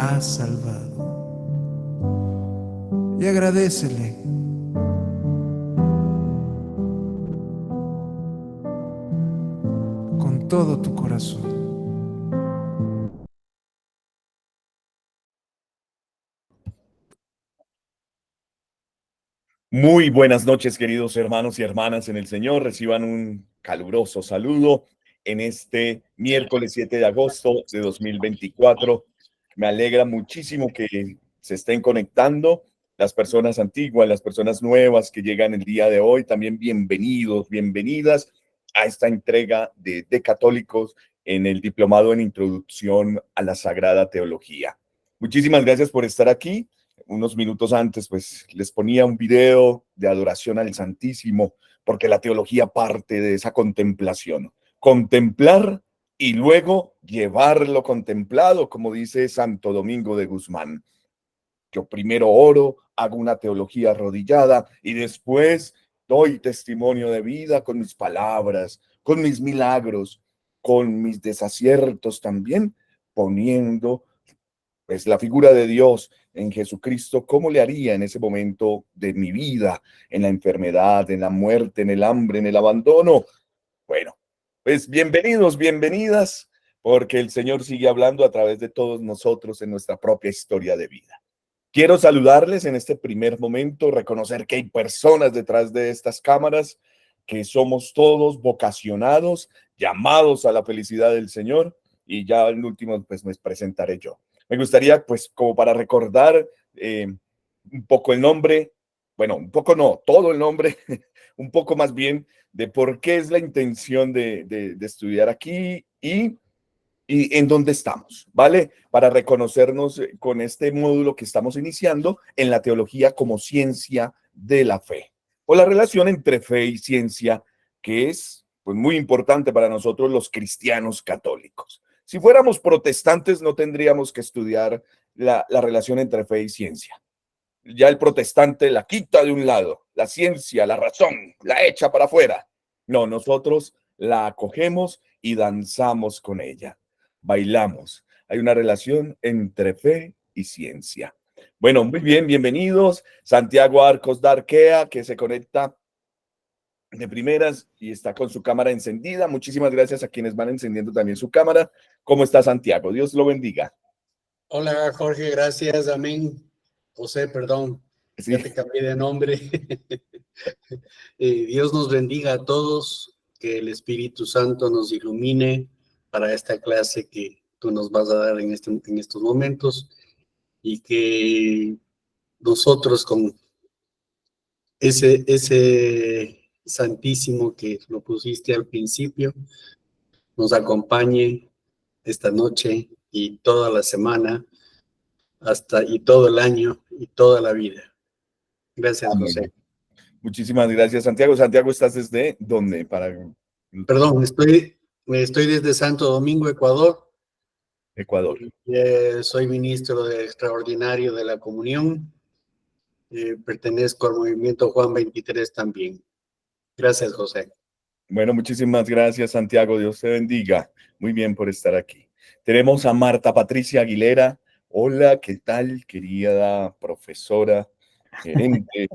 has salvado. Y agradécele. Con todo tu corazón. Muy buenas noches, queridos hermanos y hermanas en el Señor. Reciban un caluroso saludo en este miércoles 7 de agosto de 2024. Me alegra muchísimo que se estén conectando las personas antiguas, las personas nuevas que llegan el día de hoy. También bienvenidos, bienvenidas a esta entrega de Católicos en el Diplomado en Introducción a la Sagrada Teología. Muchísimas gracias por estar aquí. Unos minutos antes, pues les ponía un video de adoración al Santísimo, porque la teología parte de esa contemplación. Contemplar y luego llevar lo contemplado, como dice Santo Domingo de Guzmán. Yo primero oro, hago una teología arrodillada y después doy testimonio de vida con mis palabras, con mis milagros, con mis desaciertos también, poniendo pues la figura de Dios en Jesucristo. ¿Cómo le haría en ese momento de mi vida, en la enfermedad, en la muerte, en el hambre, en el abandono? Bueno, pues bienvenidos, bienvenidas, porque el Señor sigue hablando a través de todos nosotros en nuestra propia historia de vida. Quiero saludarles en este primer momento, reconocer que hay personas detrás de estas cámaras, que somos todos vocacionados, llamados a la felicidad del Señor, y ya el último pues me presentaré yo. Me gustaría pues como para recordar un poco el nombre, bueno, un poco no, todo el nombre, un poco más bien de por qué es la intención de estudiar aquí y en dónde estamos, ¿vale? Para reconocernos con este módulo que estamos iniciando en la teología como ciencia de la fe, o la relación entre fe y ciencia, que es pues, muy importante para nosotros los cristianos católicos. Si fuéramos protestantes no tendríamos que estudiar la relación entre fe y ciencia. Ya el protestante la quita de un lado, la ciencia, la razón, la echa para afuera. No, nosotros la acogemos y danzamos con ella. Bailamos. Hay una relación entre fe y ciencia. Bueno, muy bien, bienvenidos. Santiago Arcos Darquea, que se conecta de primeras y está con su cámara encendida. Muchísimas gracias a quienes van encendiendo también su cámara. ¿Cómo está Santiago? Dios lo bendiga. Hola Jorge, gracias, amén. José, perdón, Sí. ya te cambié de nombre. Dios nos bendiga a todos, que el Espíritu Santo nos ilumine para esta clase que tú nos vas a dar en estos momentos y que nosotros con ese santísimo que lo pusiste al principio, nos acompañe esta noche y toda la semana, y todo el año y toda la vida. Gracias, Amén. José. Muchísimas gracias, Santiago. Santiago, ¿estás desde dónde? Perdón, estoy desde Santo Domingo, Ecuador. Ecuador. Soy ministro extraordinario de la comunión. Pertenezco al movimiento Juan 23 también. Gracias, José. Bueno, muchísimas gracias, Santiago. Dios te bendiga. Muy bien por estar aquí. Tenemos a Marta Patricia Aguilera. Hola, ¿qué tal, querida profesora, gerente?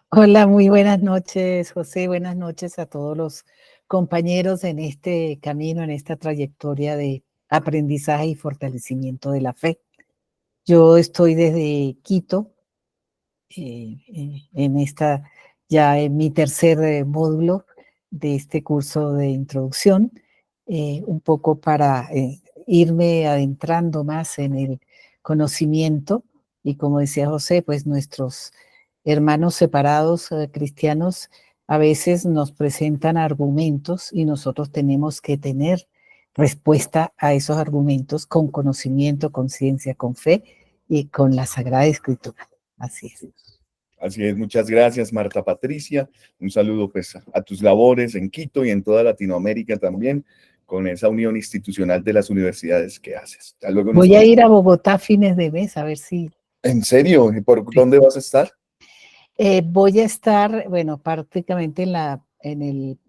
Hola, muy buenas noches, José. Buenas noches a todos los compañeros en este camino, en esta trayectoria de aprendizaje y fortalecimiento de la fe. Yo estoy desde Quito, en mi tercer módulo de este curso de introducción, un poco para irme adentrando más en el conocimiento y, como decía José, pues nuestros hermanos separados cristianos a veces nos presentan argumentos y nosotros tenemos que tener respuesta a esos argumentos con conocimiento, con ciencia, con fe y con la Sagrada Escritura. Así es. Así es, muchas gracias, Marta Patricia. Un saludo pues a tus labores en Quito y en toda Latinoamérica también, con esa unión institucional de las universidades que haces. Hasta luego. Voy a ir a Bogotá a fines de mes, a ver si... ¿En serio? ¿Y por dónde vas a estar? Voy a estar, bueno, prácticamente en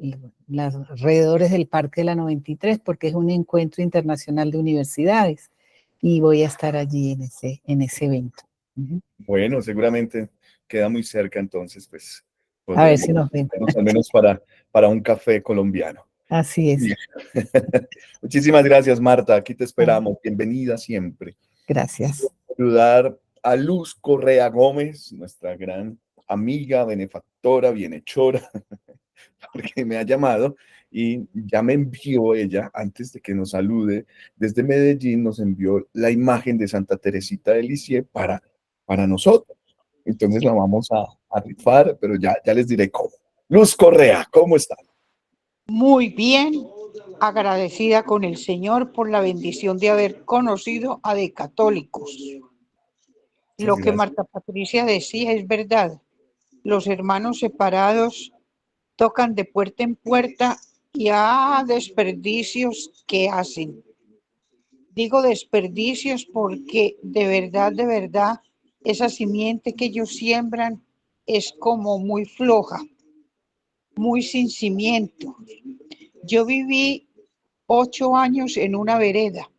los alrededores del Parque de la 93, porque es un encuentro internacional de universidades. y voy a estar allí en ese evento. Ujú. Bueno, seguramente queda muy cerca, entonces, pues A ver podremos si nos ven. vernos al menos para un café colombiano. Así es. Bien. Muchísimas gracias, Marta. Aquí te Bueno, esperamos. Bienvenida siempre. gracias. Saludar a Luz Correa Gómez, nuestra gran amiga, benefactora, bienhechora, porque me ha llamado y ya me envió ella, antes de que nos salude, desde Medellín nos envió la imagen de Santa Teresita de Lisieux para nosotros. Entonces la vamos a rifar, pero ya les diré cómo. Luz Correa, ¿cómo está? Muy bien, agradecida con el Señor por la bendición de haber conocido a de católicos. Muchas Lo que gracias. Marta Patricia decía es verdad. Los hermanos separados tocan de puerta en puerta y desperdicios que hacen. Digo desperdicios porque de verdad, esa simiente que ellos siembran es como muy floja, muy sin cimiento. Yo viví 8 años en una vereda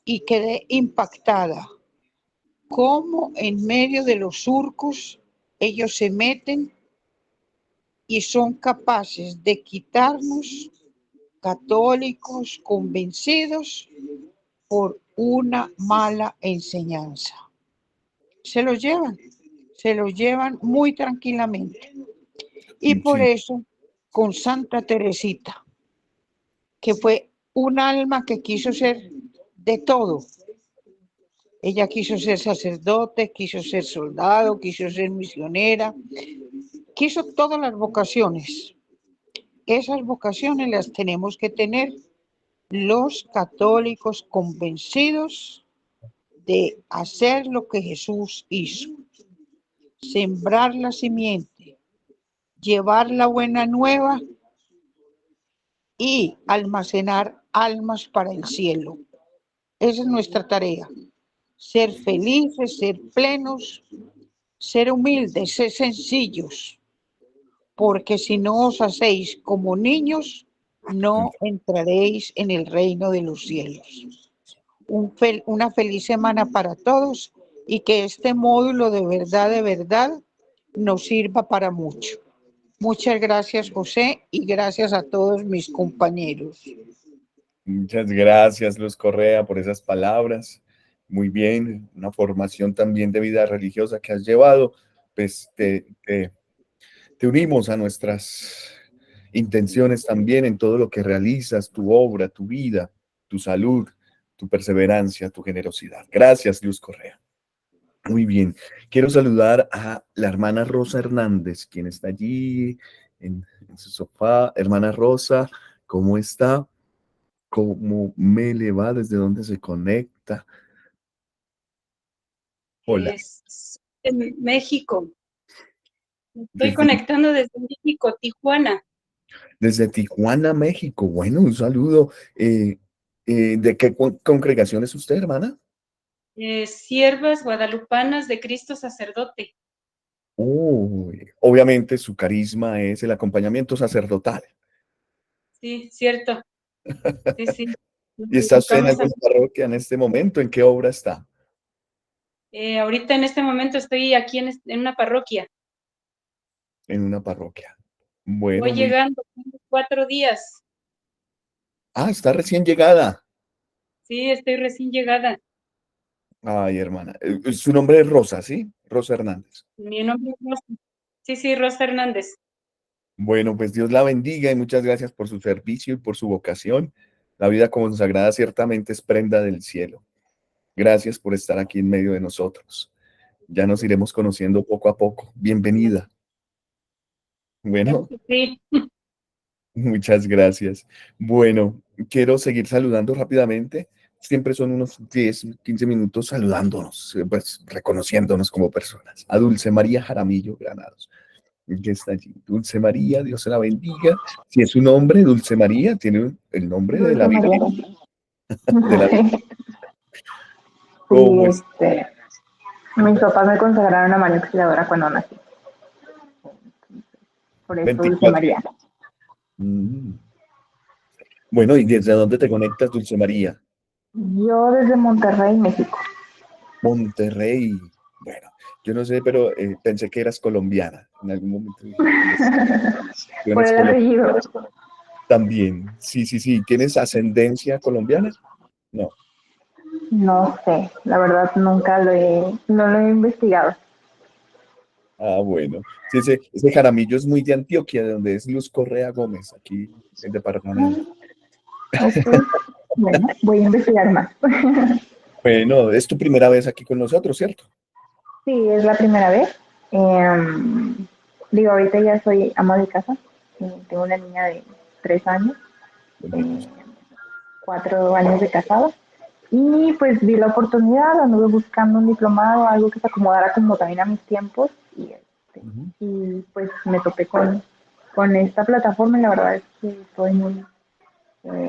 y quedé impactada. Cómo en medio de los surcos ellos se meten y son capaces de quitarnos, católicos convencidos, por una mala enseñanza. Se los llevan muy tranquilamente. Y por Sí, eso, con Santa Teresita, que fue un alma que quiso ser de todo. Ella quiso ser sacerdote, quiso ser soldado, quiso ser misionera, quiso todas las vocaciones. Esas vocaciones las tenemos que tener los católicos convencidos de hacer lo que Jesús hizo, sembrar la simiente, llevar la buena nueva y almacenar almas para el cielo. Esa es nuestra tarea. Ser felices, ser plenos, ser humildes, ser sencillos, porque si no os hacéis como niños, no entraréis en el reino de los cielos. Una feliz semana para todos y que este módulo de verdad, nos sirva para mucho. Muchas gracias, José, y gracias a todos mis compañeros. muchas gracias, Luz Correa, por esas palabras. Muy bien, una formación también de vida religiosa que has llevado. Pues te unimos a nuestras intenciones también en todo lo que realizas, tu obra, tu vida, tu salud, tu perseverancia, tu generosidad. Gracias, Luz Correa. Muy bien. Quiero saludar a la hermana Rosa Hernández, quien está allí en su sofá. Hermana Rosa, ¿cómo está? ¿Cómo me le va? ¿Desde dónde se conecta? Hola. Es en México. Estoy Desde, conectando desde México, Tijuana. desde Tijuana, México. Bueno, un saludo. ¿De qué congregación es usted, hermana? Siervas guadalupanas de Cristo Sacerdote. Uy, obviamente su carisma es el acompañamiento sacerdotal. Sí, cierto. Sí, sí. Nos ¿Y está usted en enfocamos alguna parroquia en este momento? ¿En qué obra está? ahorita en este momento estoy aquí en una parroquia. En una parroquia. Bueno, Voy muy... llegando, tengo 4 días. Ah, está recién llegada. Sí, estoy recién llegada. Ay, hermana. Su nombre es Rosa, ¿sí? Rosa Hernández. Mi nombre es Rosa. Sí, sí, Rosa Hernández. Bueno, pues Dios la bendiga y muchas gracias por su servicio y por su vocación. La vida consagrada ciertamente es prenda del cielo. Gracias por estar aquí en medio de nosotros. Ya nos iremos conociendo poco a poco. Bienvenida. Bueno, Sí, muchas gracias. Bueno, quiero seguir saludando rápidamente. Siempre son unos 10, 15 minutos saludándonos, pues reconociéndonos como personas. A Dulce María Jaramillo Granados, que está allí. Dulce María, Dios se la bendiga. Si es un nombre, Dulce María, tiene el nombre de la Dulce María. Virgen. De la, Sí, ¿cómo es? mis papás me consagraron a María Auxiliadora cuando nací. Por eso Dulce 24. María. Mm. Bueno, ¿y desde dónde te conectas, Dulce María? Yo desde Monterrey, México. Monterrey. Bueno, yo no sé, pero pensé que eras colombiana. En algún momento dije, tú Por eres el apellido. también. Sí, sí, sí. ¿Tienes ascendencia colombiana? No. No sé, la verdad nunca no lo he investigado. Ah, bueno. Sí, ese Jaramillo es muy de Antioquia, de donde es Luz Correa Gómez, aquí en departamento. Ok, bueno, voy a investigar más. Bueno, es tu primera vez aquí con nosotros, ¿cierto? Sí, es la primera vez. Digo, ahorita ya soy ama de casa. Tengo una niña de 3 años, Bendito eh, sea. 4 años de casada. Y pues vi la oportunidad, anduve buscando un diplomado, algo que se acomodara como también a mis tiempos. Ujú. Y pues me topé con esta plataforma y la verdad es que estoy muy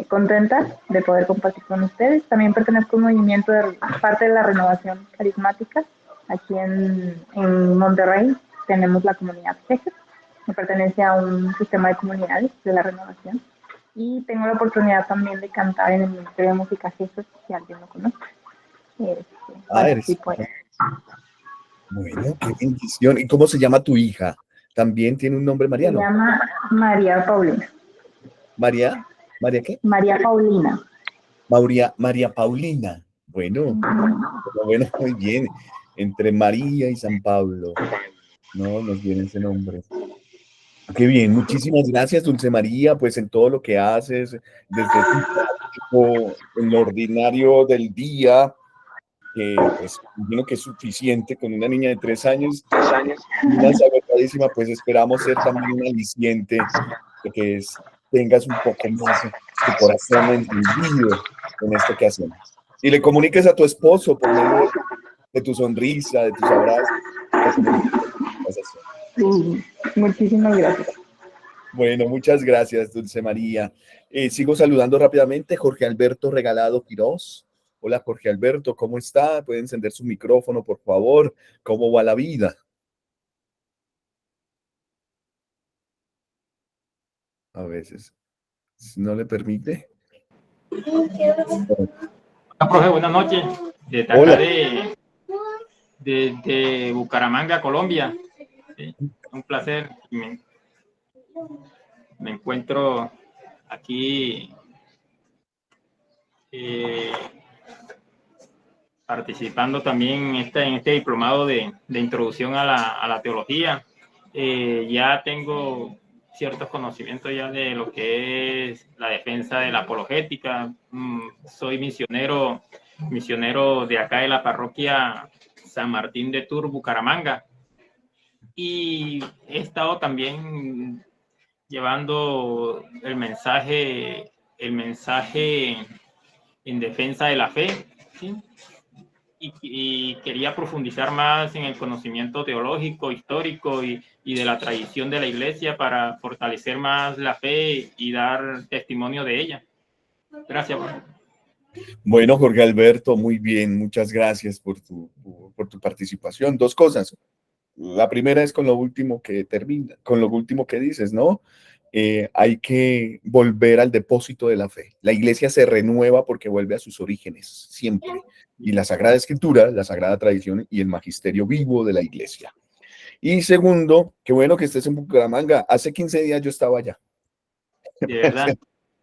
contenta de poder compartir con ustedes. También pertenezco a un movimiento de parte de la renovación carismática. Aquí en Monterrey tenemos la comunidad Tejes, que pertenece a un sistema de comunidades de la renovación. Y tengo la oportunidad también de cantar en el Ministerio de Música Jesús, si alguien lo conoce. Este, Ah, eres. Participo ahí. Bueno, qué bendición. ¿Y cómo se llama tu hija? ¿También tiene un nombre Se mariano? llama María Paulina. ¿María? ¿María qué? María Paulina. María Paulina. Bueno, bueno, muy bien. Entre María y San Pablo. No, nos viene ese nombre. Qué bien, muchísimas gracias, Dulce María, pues en todo lo que haces, desde tu trabajo, en lo ordinario del día, que pues imagino que es suficiente con una niña de 3 años, una agotadísima, pues esperamos ser también un aliciente de que tengas un poco más tu corazón encendido en esto que hacemos. Y le comuniques a tu esposo por medio de tu sonrisa, de tus abrazos, le comuniques lo que estás haciendo. Sí, muchísimas gracias. Bueno, muchas gracias, Dulce María. Sigo saludando rápidamente. Jorge Alberto Regalado Quirós. Hola, Jorge Alberto, ¿cómo está? Puede encender su micrófono, por favor. ¿Cómo va la vida? A veces, si no le permite. Hola, profe, buenas noches. Desde acá Hola. de Bucaramanga, Colombia. Sí, un placer. Me encuentro aquí eh, participando también en este diplomado de introducción a la teología. Ya tengo ciertos conocimientos ya de lo que es la defensa de la apologética. Soy misionero de acá de la parroquia San Martín de Tours, Bucaramanga. Y he estado también llevando el mensaje en defensa de la fe, ¿sí? Y quería profundizar más en el conocimiento teológico, histórico y de la tradición de la iglesia para fortalecer más la fe y dar testimonio de ella. Gracias. Bueno, Jorge Alberto, muy bien. Muchas gracias por tu participación. Dos cosas. La primera es con lo último que termina, con lo último que dices, ¿no? Hay que volver al depósito de la fe. La iglesia se renueva porque vuelve a sus orígenes, siempre. Y la Sagrada Escritura, la Sagrada Tradición y el magisterio vivo de la iglesia. Y segundo, qué bueno que estés en Bucaramanga. Hace 15 días yo estaba allá. De verdad.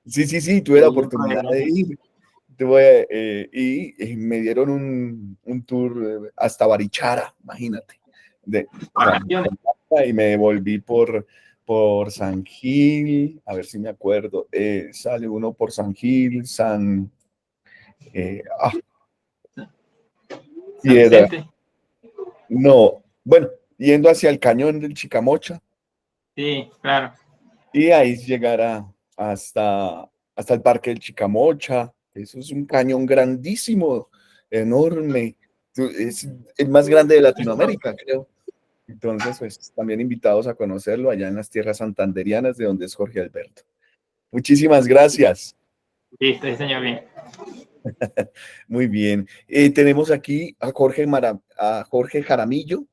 Sí, sí, sí, tuve la oportunidad de ir. Y me dieron un tour hasta Barichara, imagínate. Vacaciones. Y me devolví por San Gil, a ver si me acuerdo, sale uno por San Gil, San Piedra, Vicente. no, bueno, yendo hacia el cañón del Chicamocha, Sí, claro. y ahí llegar hasta el Parque del Chicamocha. Eso es un cañón grandísimo, enorme, es el más grande de Latinoamérica, creo. Entonces, pues también invitados a conocerlo allá en las tierras santanderianas de donde es Jorge Alberto. Muchísimas gracias. Listo, sí, señor, bien. Muy bien. Tenemos aquí a Jorge Jaramillo.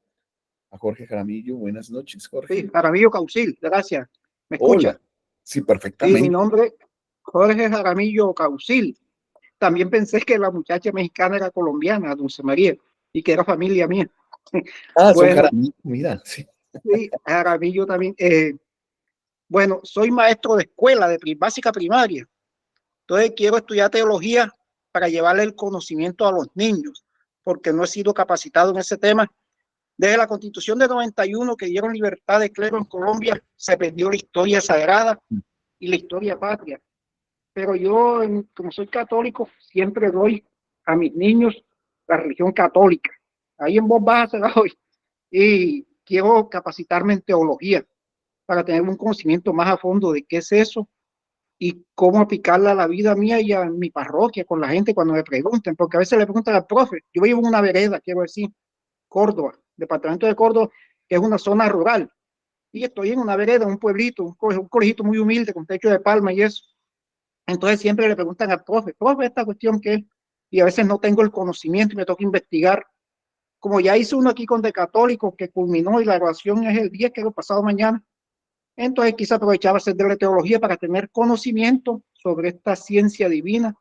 A Jorge Jaramillo. Buenas noches, Jorge. Sí, Jaramillo Causil, gracias. ¿Me escucha? Hola. Sí, Sí, mi perfectamente. nombre Jorge Jaramillo Causil. también pensé que la muchacha mexicana era colombiana, Dulce María, y que era familia mía. Ah, son Bueno, Jaramillo, mira, sí. sí, Jaramillo también. Bueno, soy maestro de escuela, de básica primaria. Entonces quiero estudiar teología para llevarle el conocimiento a los niños, porque no he sido capacitado en ese tema. Desde la Constitución de 91, que dieron libertad de clero en Colombia, se perdió la historia sagrada y la historia patria. Pero yo, como soy católico, siempre doy a mis niños la religión católica. Ahí en voz baja se la doy. Y quiero capacitarme en teología para tener un conocimiento más a fondo de qué es eso y cómo aplicarla a la vida mía y a mi parroquia con la gente cuando me pregunten, porque a veces le preguntan al profe. Yo vivo en una vereda, quiero decir, Córdoba, departamento de Córdoba, que es una zona rural, y estoy en una vereda, un pueblito, un colegito muy humilde con techo de palma y eso. Entonces siempre le preguntan al profe, esta cuestión qué es, y a veces no tengo el conocimiento y me toca investigar. Como ya hice uno aquí con de católico que culminó y la grabación es el 10, que es el pasado mañana, entonces quise aprovechar hacer de la teología para tener conocimiento sobre esta ciencia divina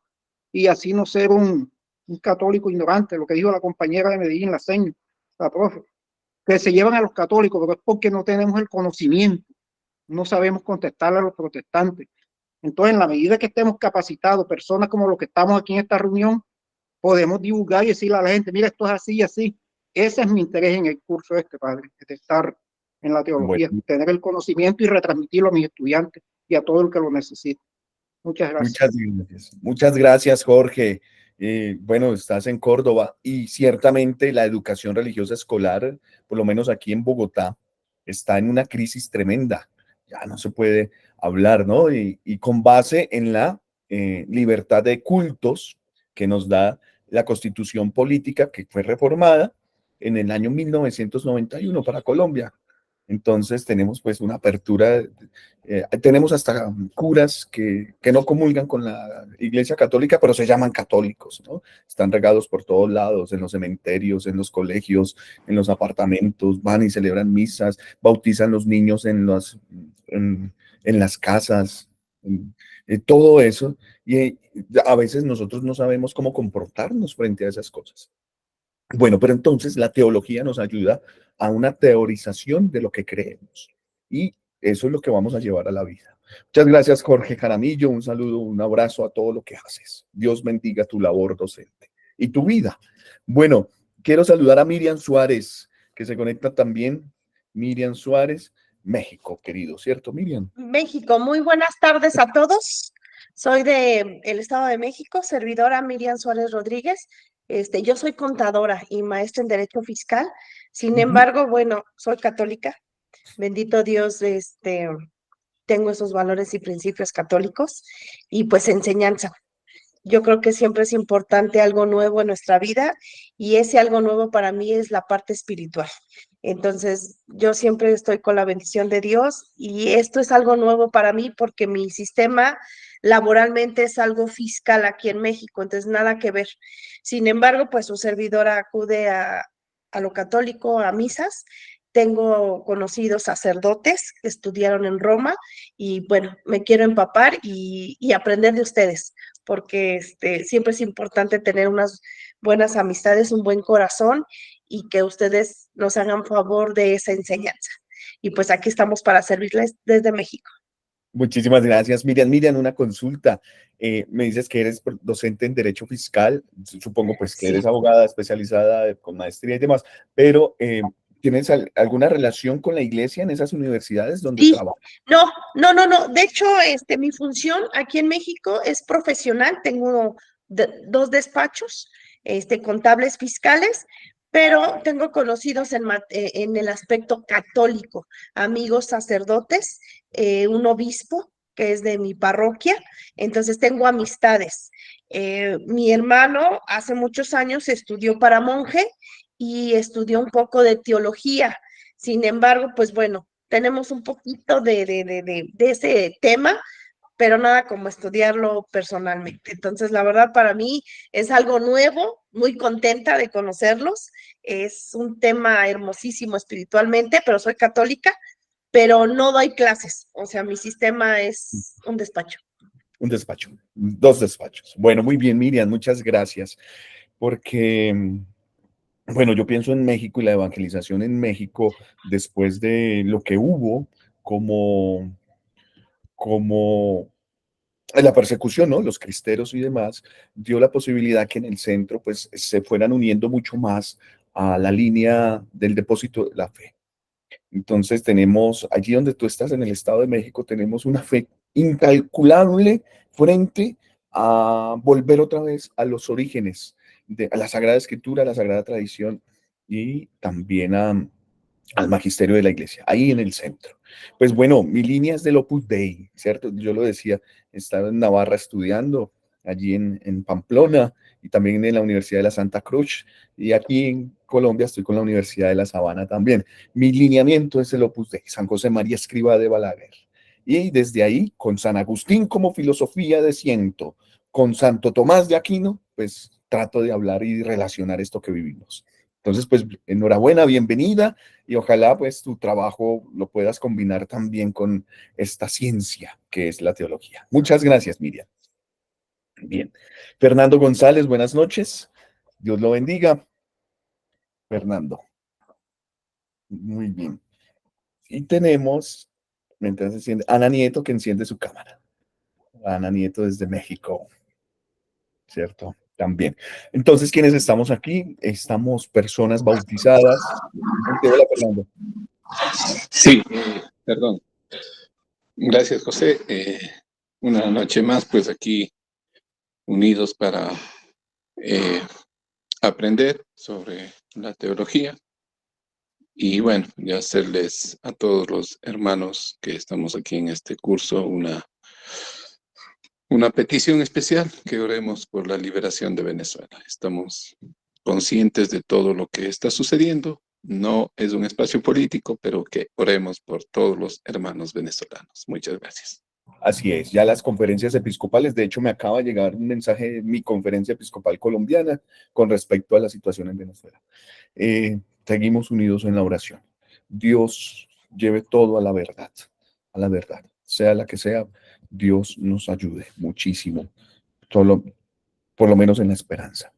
y así no ser un católico ignorante, lo que dijo la compañera de Medellín, la señora, la profe, que se llevan a los católicos, pero es porque no tenemos el conocimiento, no sabemos contestarle a los protestantes. Entonces, en la medida que estemos capacitados, personas como los que estamos aquí en esta reunión, podemos divulgar y decirle a la gente, mira, esto es así y así. Ese es mi interés en el curso este, padre, de estar en la teología, Bueno, tener el conocimiento y retransmitirlo a mis estudiantes y a todo el que lo necesite. Muchas gracias. muchas gracias. Muchas gracias, Jorge. Bueno, estás en Córdoba y ciertamente la educación religiosa escolar, por lo menos aquí en Bogotá, está en una crisis tremenda. Ya no se puede hablar, ¿no? Y con base en la libertad de cultos que nos da la Constitución política que fue reformada en el año 1991 para Colombia. Entonces tenemos pues una apertura, tenemos hasta curas que no comulgan con la Iglesia Católica, pero se llaman católicos, ¿no? Están regados por todos lados, en los cementerios, en los colegios, en los apartamentos, van y celebran misas, bautizan los niños en las casas, todo eso. Y a veces nosotros no sabemos cómo comportarnos frente a esas cosas. Bueno, pero entonces la teología nos ayuda a una teorización de lo que creemos y eso es lo que vamos a llevar a la vida. Muchas gracias, Jorge Jaramillo. Un saludo, un abrazo a todo lo que haces. Dios bendiga tu labor docente y tu vida. Bueno, quiero saludar a Miriam Suárez, que se conecta también. Miriam Suárez, México, querido, ¿cierto, Miriam? México, muy buenas tardes a todos. Soy de el Estado de México, servidora Miriam Suárez Rodríguez. Yo soy contadora y maestra en Derecho Fiscal. Sin embargo, bueno, soy católica. Bendito Dios, tengo esos valores y principios católicos y pues enseñanza. Yo creo que siempre es importante algo nuevo en nuestra vida y ese algo nuevo para mí es la parte espiritual. Entonces, yo siempre estoy con la bendición de Dios y esto es algo nuevo para mí porque mi sistema laboralmente es algo fiscal aquí en México, entonces nada que ver. Sin embargo, pues su servidora acude a lo católico, a misas. Tengo conocidos sacerdotes que estudiaron en Roma y bueno, me quiero empapar y aprender de ustedes porque siempre es importante tener unas buenas amistades, un buen corazón y que ustedes nos hagan favor de esa enseñanza. Y pues aquí estamos para servirles desde México. Muchísimas gracias, Miriam. Miriam, una consulta. Me dices que eres docente en Derecho Fiscal, supongo pues que eres abogada especializada con maestría y demás, pero ¿tienes alguna relación con la iglesia en esas universidades donde trabajas? No. De hecho, mi función aquí en México es profesional. Tengo dos despachos, contables fiscales, pero tengo conocidos en el aspecto católico, amigos sacerdotes, un obispo que es de mi parroquia, entonces tengo amistades. Mi hermano hace muchos años estudió para monje y estudió un poco de teología. Sin embargo, pues bueno, tenemos un poquito de ese tema, pero nada como estudiarlo personalmente. Entonces, la verdad, para mí es algo nuevo, muy contenta de conocerlos. Es un tema hermosísimo espiritualmente, pero soy católica, pero no doy clases. O sea, mi sistema es un despacho. Un despacho, 2 despachos. Bueno, muy bien, Miriam, muchas gracias. Porque, bueno, yo pienso en México y la evangelización en México después de lo que hubo como la persecución, ¿no? Los cristeros y demás, dio la posibilidad que en el centro, pues, se fueran uniendo mucho más a la línea del depósito de la fe. Entonces tenemos, allí donde tú estás en el Estado de México, tenemos una fe incalculable frente a volver otra vez a los orígenes, a la Sagrada Escritura, a la Sagrada Tradición y también al magisterio de la iglesia, ahí en el centro. Pues bueno, mi línea es del Opus Dei, ¿cierto? Yo lo decía, estaba en Navarra estudiando, allí en Pamplona y también en la Universidad de la Santa Cruz, y aquí en Colombia estoy con la Universidad de La Sabana también. Mi lineamiento es el Opus Dei, San José María Escrivá de Balaguer. Y desde ahí, con San Agustín como filosofía de ciento, con Santo Tomás de Aquino, pues trato de hablar y relacionar esto que vivimos. Entonces, pues enhorabuena, bienvenida, y ojalá pues tu trabajo lo puedas combinar también con esta ciencia que es la teología. Muchas gracias, Miriam. Bien. Fernando González, buenas noches. Dios lo bendiga. Fernando. Muy bien. Y tenemos, mientras enciende, Ana Nieto que enciende su cámara. Ana Nieto desde México, ¿cierto? También. Entonces, ¿quiénes estamos aquí? Estamos personas bautizadas. Hola, Fernando. Sí, perdón. Gracias, José. Una noche más, pues aquí unidos para aprender sobre la teología y bueno, ya hacerles a todos los hermanos que estamos aquí en este curso una petición especial, que oremos por la liberación de Venezuela. Estamos conscientes de todo lo que está sucediendo. No es un espacio político, pero que oremos por todos los hermanos venezolanos. Muchas gracias. Así es, ya las conferencias episcopales, de hecho me acaba de llegar un mensaje de mi conferencia episcopal colombiana con respecto a la situación en Venezuela. Seguimos unidos en la oración. Dios lleve todo a la verdad, sea la que sea, Dios nos ayude muchísimo, por lo menos en la esperanza.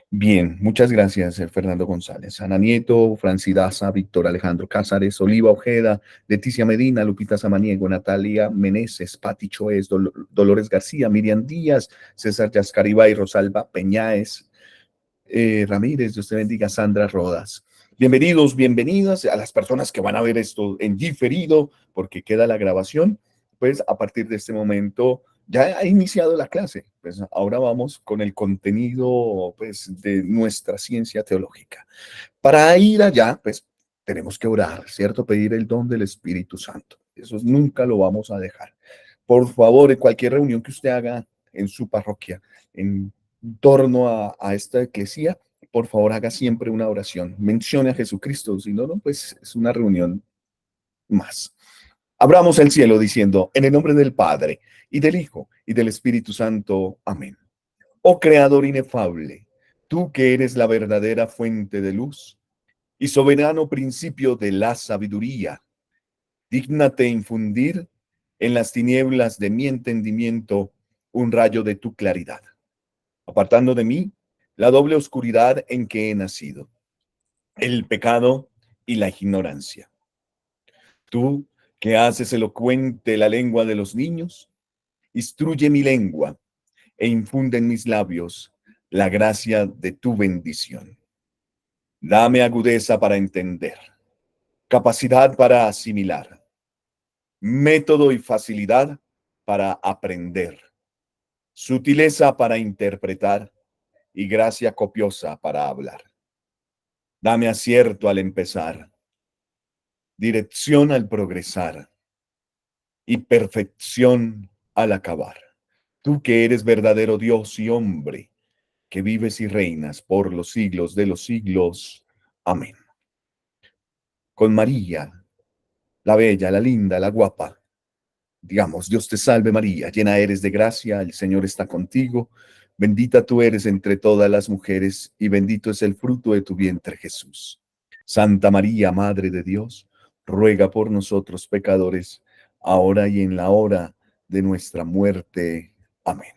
Bien, muchas gracias, Fernando González. Ana Nieto, Francidaza, Víctor Alejandro Cázares, Oliva Ojeda, Leticia Medina, Lupita Samaniego, Natalia Meneses, Pati Choez, Dolores García, Miriam Díaz, César Yascaribay, Rosalba Peñáez, Ramírez, Dios te bendiga, Sandra Rodas. Bienvenidos, bienvenidas a las personas que van a ver esto en diferido, porque queda la grabación. Pues a partir de este momento ya ha iniciado la clase, pues ahora vamos con el contenido pues, de nuestra ciencia teológica. Para ir allá, pues tenemos que orar, ¿cierto? Pedir el don del Espíritu Santo. Eso nunca lo vamos a dejar. Por favor, en cualquier reunión que usted haga en su parroquia, en torno a esta eclesía, por favor haga siempre una oración. Mencione a Jesucristo, si no, pues es una reunión más. Abramos el cielo diciendo, en el nombre del Padre, y del Hijo, y del Espíritu Santo. Amén. Oh Creador inefable, tú que eres la verdadera fuente de luz y soberano principio de la sabiduría, dígnate infundir en las tinieblas de mi entendimiento un rayo de tu claridad, apartando de mí la doble oscuridad en que he nacido, el pecado y la ignorancia. Tú, que haces elocuente la lengua de los niños, instruye mi lengua e infunde en mis labios la gracia de tu bendición. Dame agudeza para entender, capacidad para asimilar, método y facilidad para aprender, sutileza para interpretar y gracia copiosa para hablar. Dame acierto al empezar, dirección al progresar y perfección al acabar. Tú que eres verdadero Dios y hombre, que vives y reinas por los siglos de los siglos. Amén. Con María, la bella, la linda, la guapa, digamos, Dios te salve María, llena eres de gracia, el Señor está contigo, bendita tú eres entre todas las mujeres y bendito es el fruto de tu vientre Jesús. Santa María, Madre de Dios, ruega por nosotros pecadores, ahora y en la hora de nuestra muerte. Amén.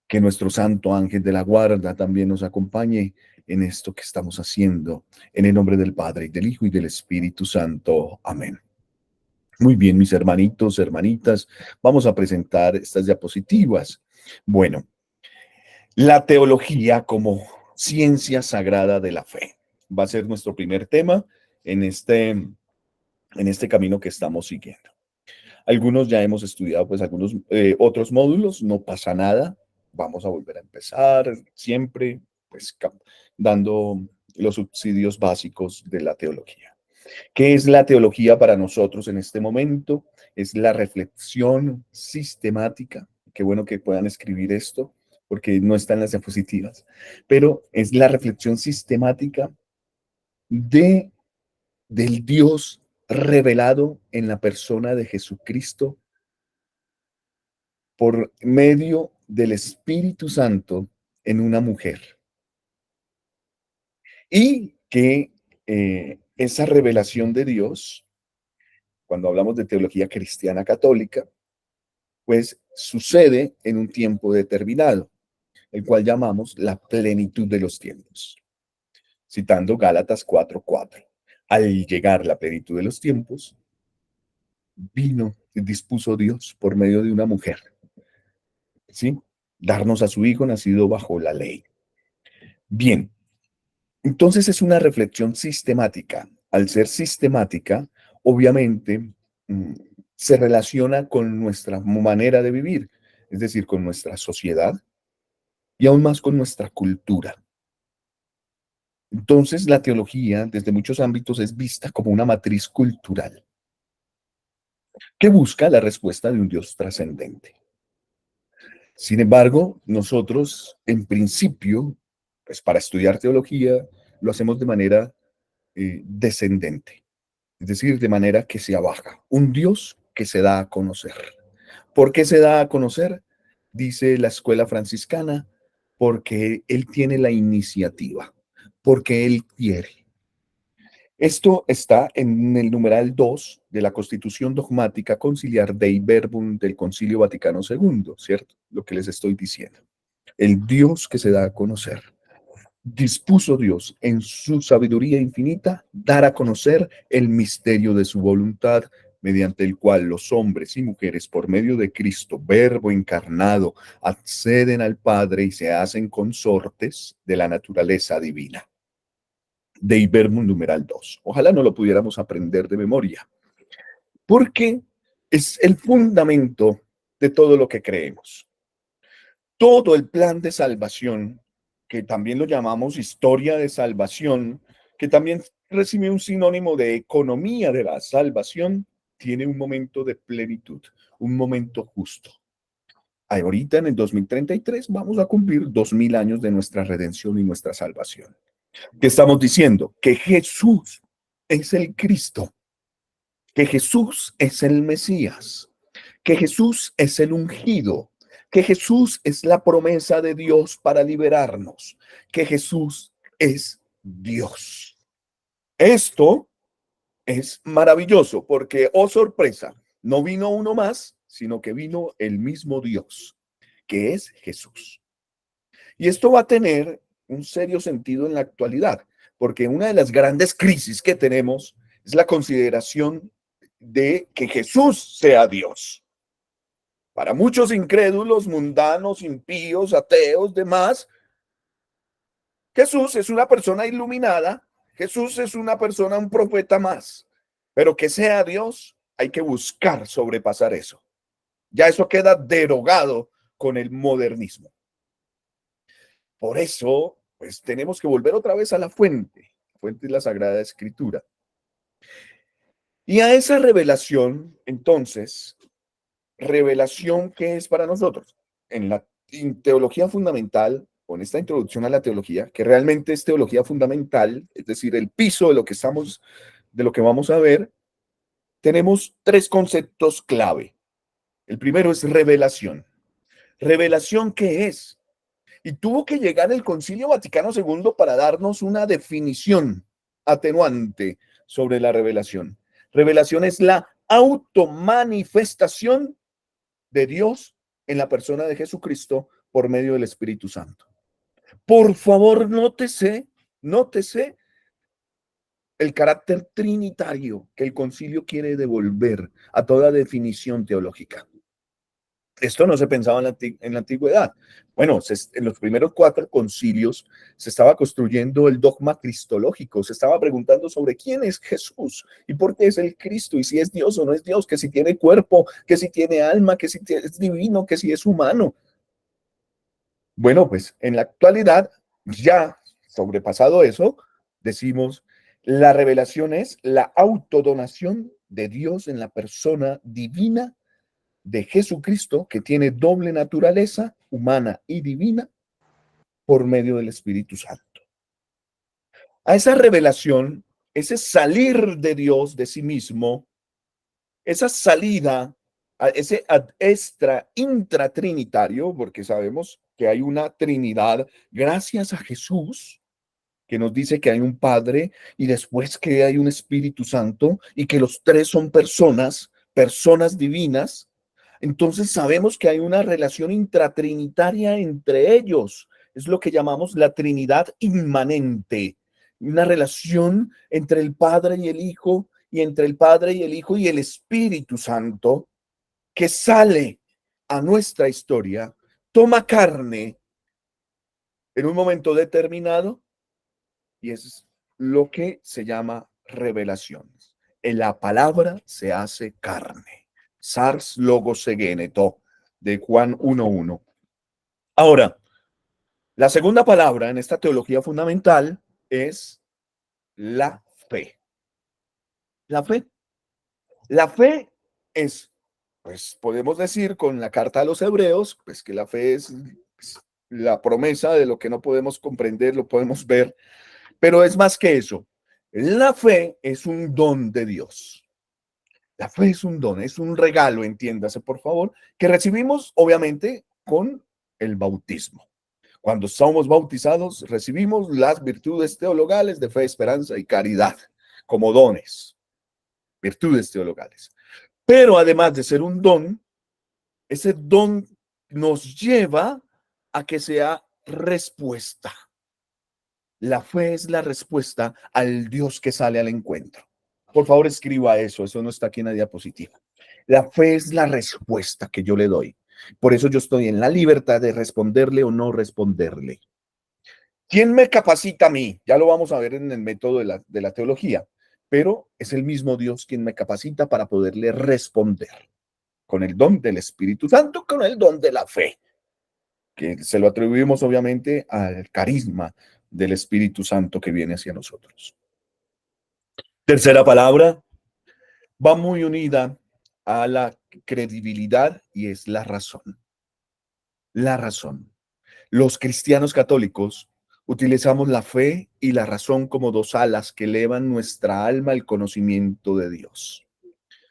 Que nuestro santo ángel de la guarda también nos acompañe en esto que estamos haciendo. En el nombre del Padre, y del Hijo, y del Espíritu Santo. Amén. Muy bien, mis hermanitos, hermanitas, vamos a presentar estas diapositivas. Bueno, la teología como ciencia sagrada de la fe. Va a ser nuestro primer tema en este camino que estamos siguiendo. Algunos ya hemos estudiado, pues, algunos otros módulos, no pasa nada. Vamos a volver a empezar siempre, pues, dando los subsidios básicos de la teología. ¿Qué es la teología para nosotros en este momento? Es la reflexión sistemática. Qué bueno que puedan escribir esto, porque no está en las diapositivas, pero es la reflexión sistemática del Dios revelado en la persona de Jesucristo por medio del Espíritu Santo en una mujer. Y que esa revelación de Dios, cuando hablamos de teología cristiana católica, pues sucede en un tiempo determinado, el cual llamamos la plenitud de los tiempos. Citando Gálatas 4:4. Al llegar la plenitud de los tiempos, vino y dispuso Dios por medio de una mujer, ¿sí? Darnos a su Hijo nacido bajo la ley. Bien, entonces es una reflexión sistemática. Al ser sistemática, obviamente, se relaciona con nuestra manera de vivir, es decir, con nuestra sociedad y aún más con nuestra cultura. Entonces, la teología, desde muchos ámbitos, es vista como una matriz cultural que busca la respuesta de un Dios trascendente. Sin embargo, nosotros, en principio, pues para estudiar teología, lo hacemos de manera descendente, es decir, de manera que se abaja. Un Dios que se da a conocer. ¿Por qué se da a conocer? Dice la escuela franciscana, porque Él tiene la iniciativa, porque Él quiere. Esto está en el numeral 2 de la Constitución Dogmática Conciliar Dei Verbum del Concilio Vaticano II, ¿cierto? Lo que les estoy diciendo. El Dios que se da a conocer. Dispuso Dios en su sabiduría infinita dar a conocer el misterio de su voluntad, mediante el cual los hombres y mujeres, por medio de Cristo, Verbo encarnado, acceden al Padre y se hacen consortes de la naturaleza divina. Dei Verbum numeral 2. Ojalá no lo pudiéramos aprender de memoria, porque es el fundamento de todo lo que creemos. Todo el plan de salvación, que también lo llamamos historia de salvación, que también recibe un sinónimo de economía de la salvación, tiene un momento de plenitud, un momento justo. Ahorita en el 2033 vamos a cumplir 2000 años de nuestra redención y nuestra salvación. ¿Qué estamos diciendo? Que Jesús es el Cristo, que Jesús es el Mesías, que Jesús es el ungido, que Jesús es la promesa de Dios para liberarnos, que Jesús es Dios. Esto es maravilloso porque, oh sorpresa, no vino uno más, sino que vino el mismo Dios, que es Jesús. Y esto va a tener un serio sentido en la actualidad, porque una de las grandes crisis que tenemos es la consideración de que Jesús sea Dios. Para muchos incrédulos, mundanos, impíos, ateos, demás, Jesús es una persona iluminada, Jesús es una persona, un profeta más, pero que sea Dios, hay que buscar sobrepasar eso. Ya eso queda derogado con el modernismo. Por eso, pues tenemos que volver otra vez a la fuente. La fuente es la Sagrada Escritura. Y a esa revelación, entonces, revelación que es para nosotros. En la teología fundamental, con esta introducción a la teología, que realmente es teología fundamental, es decir, el piso de lo que vamos a ver, tenemos tres conceptos clave. El primero es revelación. ¿Revelación qué es? Y tuvo que llegar el Concilio Vaticano II para darnos una definición atenuante sobre la revelación. Revelación es la automanifestación de Dios en la persona de Jesucristo por medio del Espíritu Santo. Por favor, nótese el carácter trinitario que el concilio quiere devolver a toda definición teológica. Esto no se pensaba en la antigüedad. Bueno, en los primeros 4 concilios se estaba construyendo el dogma cristológico, se estaba preguntando sobre quién es Jesús y por qué es el Cristo, y si es Dios o no es Dios, que si tiene cuerpo, que si tiene alma, que si es divino, que si es humano. Bueno, pues en la actualidad, ya sobrepasado eso, decimos, la revelación es la autodonación de Dios en la persona divina de Jesucristo, que tiene doble naturaleza, humana y divina, por medio del Espíritu Santo. A esa revelación, ese salir de Dios de sí mismo, esa salida, a ese ad extra intratrinitario, porque sabemos que hay una Trinidad gracias a Jesús, que nos dice que hay un Padre y después que hay un Espíritu Santo y que los 3 son personas divinas. Entonces sabemos que hay una relación intratrinitaria entre ellos. Es lo que llamamos la Trinidad inmanente. Una relación entre el Padre y el Hijo, y entre el Padre y el Hijo y el Espíritu Santo, que sale a nuestra historia, toma carne en un momento determinado, y es lo que se llama revelaciones. La palabra se hace carne. Sars logos egeneto, de Juan 1:1. Ahora, la segunda palabra en esta teología fundamental es la fe. La fe. La fe es, pues podemos decir con la carta a los hebreos, pues que la fe es la promesa de lo que no podemos comprender, lo podemos ver, pero es más que eso. La fe es un don de Dios. La fe es un don, es un regalo, entiéndase por favor, que recibimos obviamente con el bautismo. Cuando somos bautizados, recibimos las virtudes teologales de fe, esperanza y caridad como dones, virtudes teologales. Pero además de ser un don, ese don nos lleva a que sea respuesta. La fe es la respuesta al Dios que sale al encuentro. Por favor, escriba eso no está aquí en la diapositiva. La fe es la respuesta que yo le doy. Por eso yo estoy en la libertad de responderle o no responderle. ¿Quién me capacita a mí? Ya lo vamos a ver en el método de la teología, pero es el mismo Dios quien me capacita para poderle responder con el don del Espíritu Santo, con el don de la fe, que se lo atribuimos obviamente al carisma del Espíritu Santo que viene hacia nosotros. Tercera palabra, va muy unida a la credibilidad y es la razón. La razón. Los cristianos católicos utilizamos la fe y la razón como 2 alas que elevan nuestra alma al conocimiento de Dios.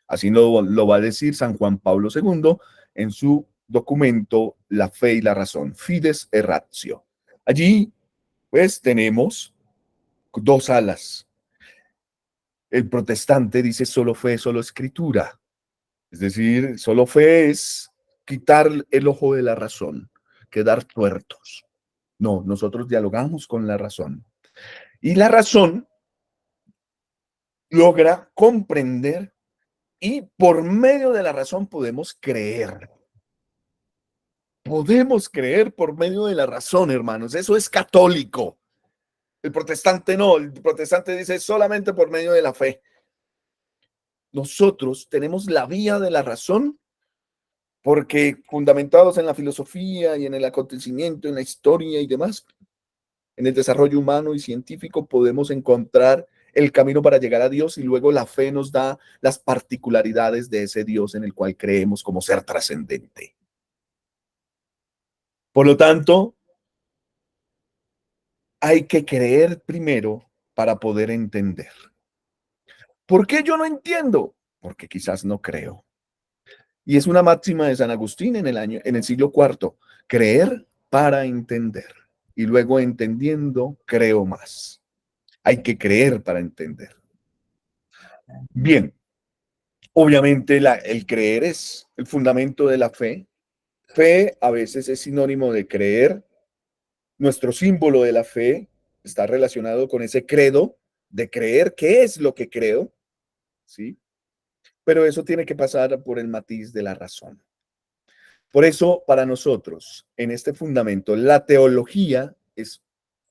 Así lo va a decir San Juan Pablo II en su documento La fe y la razón, Fides et Ratio. Allí, pues, tenemos 2 alas. El protestante dice solo fe, solo escritura. Es decir, solo fe es quitar el ojo de la razón, quedar tuertos. No, nosotros dialogamos con la razón. Y la razón logra comprender y por medio de la razón podemos creer. Podemos creer por medio de la razón, hermanos. Eso es católico. El protestante no. El protestante dice solamente por medio de la fe. Nosotros tenemos la vía de la razón porque fundamentados en la filosofía y en el acontecimiento, en la historia y demás, en el desarrollo humano y científico podemos encontrar el camino para llegar a Dios y luego la fe nos da las particularidades de ese Dios en el cual creemos como ser trascendente. Por lo tanto, hay que creer primero para poder entender. ¿Por qué yo no entiendo? Porque quizás no creo. Y es una máxima de San Agustín en el siglo IV. Creer para entender. Y luego entendiendo, creo más. Hay que creer para entender. Bien. Obviamente el creer es el fundamento de la fe. Fe a veces es sinónimo de creer. Nuestro símbolo de la fe está relacionado con ese credo de creer qué es lo que creo, ¿sí? Pero eso tiene que pasar por el matiz de la razón. Por eso, para nosotros, en este fundamento, la teología es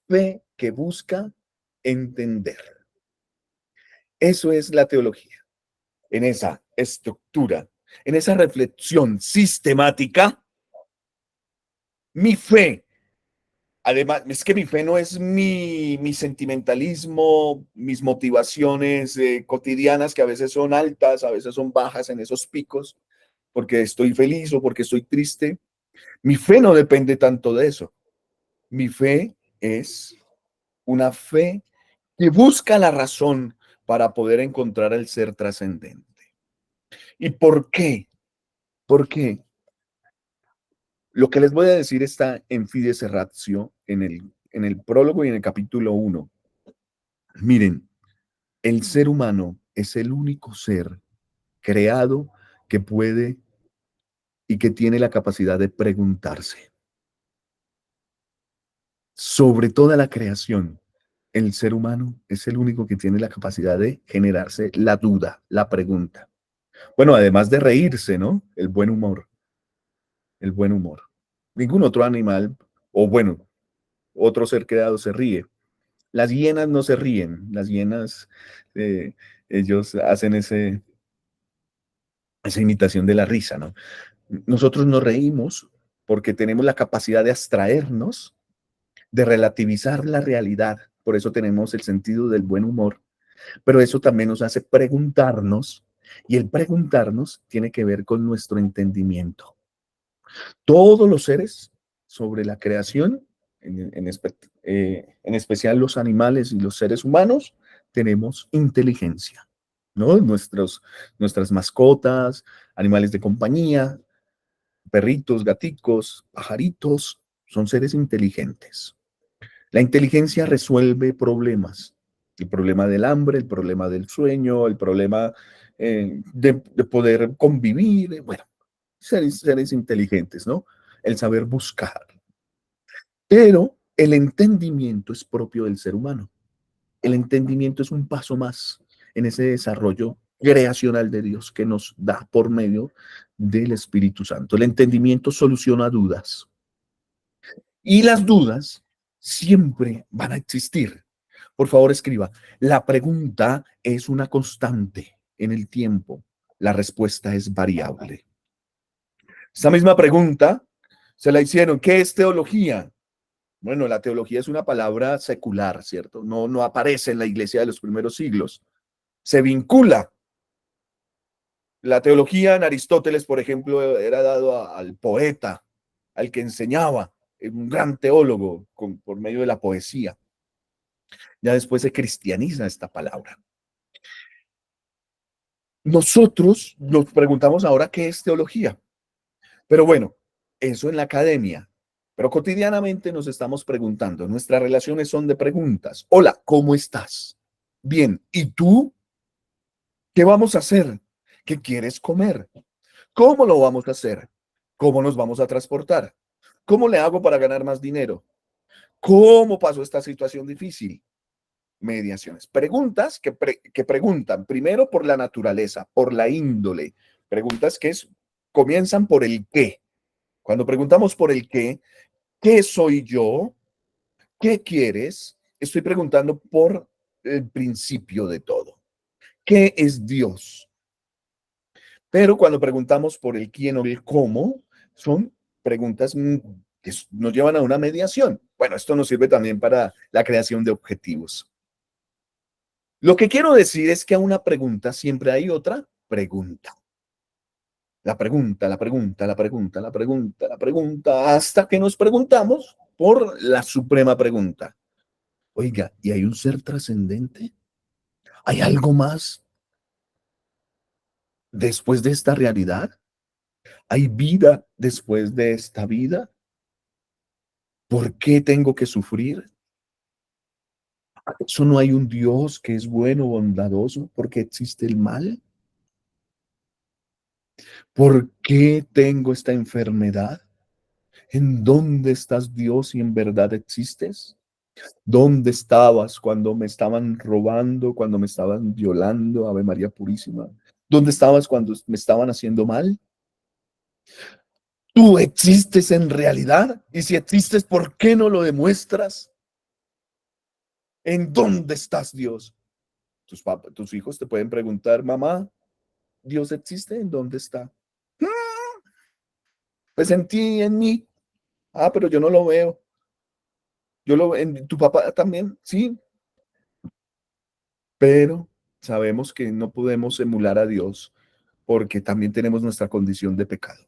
fe que busca entender. Eso es la teología. En esa estructura, en esa reflexión sistemática, mi fe, además, es que mi fe no es mi sentimentalismo, mis motivaciones cotidianas, que a veces son altas, a veces son bajas en esos picos, porque estoy feliz o porque estoy triste. Mi fe no depende tanto de eso. Mi fe es una fe que busca la razón para poder encontrar el ser trascendente. ¿Y por qué? ¿Por qué? Lo que les voy a decir está en Fides Ratio, en el prólogo y en el capítulo 1. Miren, el ser humano es el único ser creado que puede y que tiene la capacidad de preguntarse. Sobre toda la creación, el ser humano es el único que tiene la capacidad de generarse la duda, la pregunta. Bueno, además de reírse, ¿no? El buen humor. El buen humor. Ningún otro animal, o bueno, otro ser creado se ríe. Las hienas no se ríen. Las hienas, ellos hacen esa imitación de la risa, ¿no? Nosotros nos reímos porque tenemos la capacidad de abstraernos, de relativizar la realidad. Por eso tenemos el sentido del buen humor. Pero eso también nos hace preguntarnos, y el preguntarnos tiene que ver con nuestro entendimiento. Todos los seres sobre la creación, en especial los animales y los seres humanos, tenemos inteligencia, ¿no? Nuestras mascotas, animales de compañía, perritos, gaticos, pajaritos, son seres inteligentes. La inteligencia resuelve problemas. El problema del hambre, el problema del sueño, el problema de poder convivir. Bueno, seres inteligentes, ¿no? El saber buscar. Pero el entendimiento es propio del ser humano. El entendimiento es un paso más en ese desarrollo creacional de Dios que nos da por medio del Espíritu Santo. El entendimiento soluciona dudas. Y las dudas siempre van a existir. Por favor, escriba. La pregunta es una constante en el tiempo. La respuesta es variable. Esta misma pregunta se la hicieron. ¿Qué es teología? Bueno, la teología es una palabra secular, ¿cierto? No aparece en la iglesia de los primeros siglos. Se vincula. La teología en Aristóteles, por ejemplo, era dado al poeta, al que enseñaba, un gran teólogo por medio de la poesía. Ya después se cristianiza esta palabra. Nosotros nos preguntamos ahora qué es teología. Pero bueno, eso en la academia. Pero cotidianamente nos estamos preguntando. Nuestras relaciones son de preguntas. Hola, ¿cómo estás? Bien, ¿y tú? ¿Qué vamos a hacer? ¿Qué quieres comer? ¿Cómo lo vamos a hacer? ¿Cómo nos vamos a transportar? ¿Cómo le hago para ganar más dinero? ¿Cómo pasó esta situación difícil? Mediaciones. Preguntas que preguntan primero por la naturaleza, por la índole. Preguntas que comienzan por el qué. Cuando preguntamos por el ¿qué soy yo? ¿Qué quieres? Estoy preguntando por el principio de todo. ¿Qué es Dios? Pero cuando preguntamos por el quién o el cómo, son preguntas que nos llevan a una mediación. Bueno, esto nos sirve también para la creación de objetivos. Lo que quiero decir es que a una pregunta siempre hay otra pregunta. La pregunta, la pregunta, la pregunta, la pregunta, la pregunta, hasta que nos preguntamos por la suprema pregunta. Oiga, ¿y hay un ser trascendente? ¿Hay algo más después de esta realidad? ¿Hay vida después de esta vida? ¿Por qué tengo que sufrir? ¿Acaso no hay un Dios que es bueno, bondadoso? ¿Por qué existe el mal? ¿Por qué tengo esta enfermedad? ¿En dónde estás, Dios, si en verdad existes? ¿Dónde estabas cuando me estaban robando, cuando me estaban violando, Ave María Purísima? ¿Dónde estabas cuando me estaban haciendo mal? ¿Tú existes en realidad? Y si existes, ¿por qué no lo demuestras? ¿En dónde estás, Dios? Tus hijos te pueden preguntar, mamá, ¿Dios existe? ¿En dónde está? Pues en ti, en mí. Ah, pero yo no lo veo. Yo lo en tu papá también, sí, pero sabemos que no podemos emular a Dios porque también tenemos nuestra condición de pecado.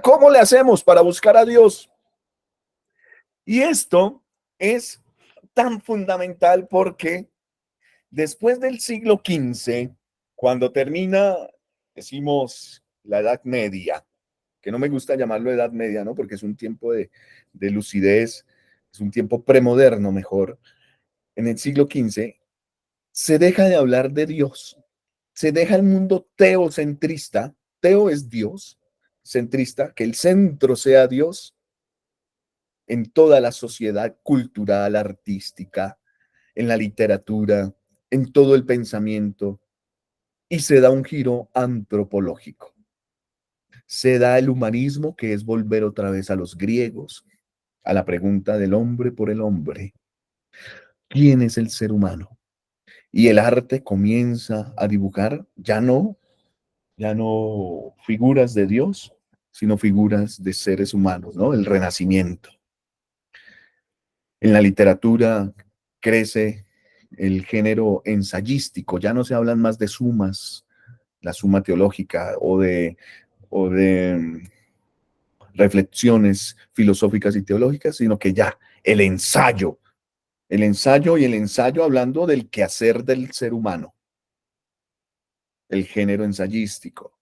¿Cómo le hacemos para buscar a Dios? Y esto es tan fundamental porque después del siglo XV, cuando termina, decimos, la Edad Media, que no me gusta llamarlo Edad Media, ¿no? Porque es un tiempo de lucidez, es un tiempo premoderno mejor. En el siglo XV se deja de hablar de Dios, se deja el mundo teocentrista, teo es Dios, centrista, que el centro sea Dios en toda la sociedad cultural, artística, en la literatura, en todo el pensamiento, y se da un giro antropológico. Se da el humanismo, que es volver otra vez a los griegos, a la pregunta del hombre por el hombre. ¿Quién es el ser humano? Y el arte comienza a dibujar ya no figuras de Dios, sino figuras de seres humanos, ¿no? El Renacimiento. En la literatura crece el género ensayístico, ya no se hablan más de sumas, la suma teológica o de reflexiones filosóficas y teológicas, sino que ya el ensayo y el ensayo hablando del quehacer del ser humano, el género ensayístico.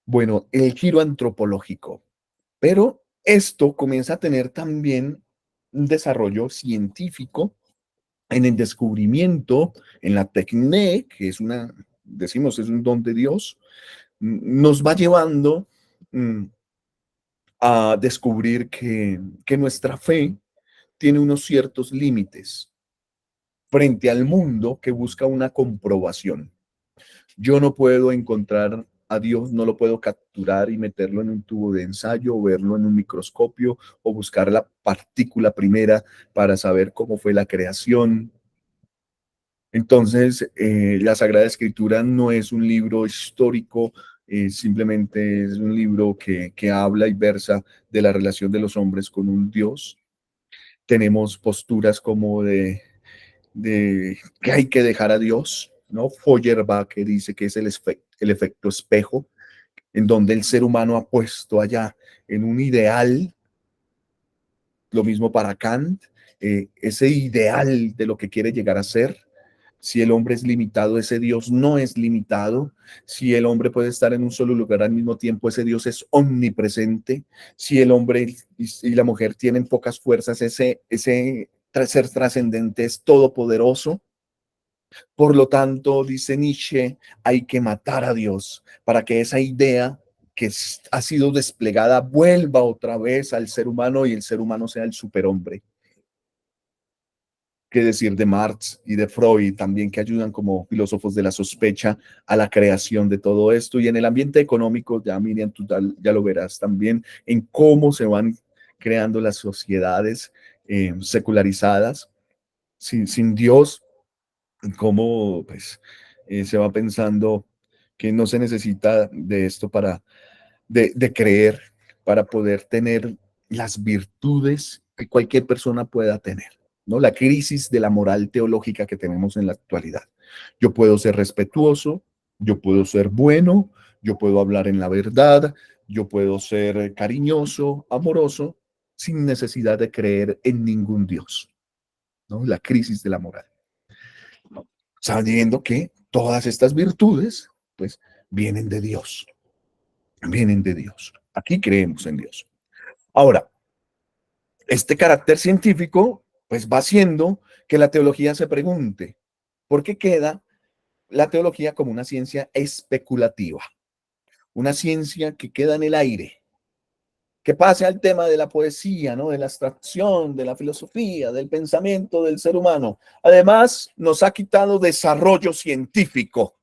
Bueno, el giro antropológico, pero esto comienza a tener también un desarrollo científico en el descubrimiento, en la técnica, que es decimos, es un don de Dios, nos va llevando a descubrir que nuestra fe tiene unos ciertos límites frente al mundo que busca una comprobación. Yo no puedo encontrar a Dios, no lo puedo capturar y meterlo en un tubo de ensayo o verlo en un microscopio o buscar la partícula primera para saber cómo fue la creación. Entonces, la Sagrada Escritura no es un libro histórico, simplemente es un libro que habla y versa de la relación de los hombres con un Dios. Tenemos posturas como de que hay que dejar a Dios, ¿no? Feuerbach, que dice que es el efecto espejo, en donde el ser humano ha puesto allá en un ideal, lo mismo para Kant, ese ideal de lo que quiere llegar a ser. Si el hombre es limitado, ese Dios no es limitado. Si el hombre puede estar en un solo lugar al mismo tiempo, ese Dios es omnipresente. Si el hombre y la mujer tienen pocas fuerzas, ese ser trascendente es todopoderoso. Por lo tanto, dice Nietzsche, hay que matar a Dios para que esa idea que ha sido desplegada vuelva otra vez al ser humano y el ser humano sea el superhombre. Qué decir de Marx y de Freud también, que ayudan como filósofos de la sospecha a la creación de todo esto. Y en el ambiente económico, ya Miriam, tú ya lo verás también, en cómo se van creando las sociedades secularizadas, sin Dios, cómo pues, se va pensando que no se necesita de esto de creer, para poder tener las virtudes que cualquier persona pueda tener, ¿no? La crisis de la moral teológica que tenemos en la actualidad. Yo puedo ser respetuoso, yo puedo ser bueno, yo puedo hablar en la verdad, yo puedo ser cariñoso, amoroso, sin necesidad de creer en ningún Dios, ¿no? La crisis de la moral. Sabiendo que todas estas virtudes, pues, vienen de Dios. Vienen de Dios. Aquí creemos en Dios. Ahora, este carácter científico, pues, va haciendo que la teología se pregunte, ¿por qué queda la teología como una ciencia especulativa? Una ciencia que queda en el aire, que pase al tema de la poesía, ¿no? De la abstracción, de la filosofía, del pensamiento del ser humano. Además, nos ha quitado desarrollo científico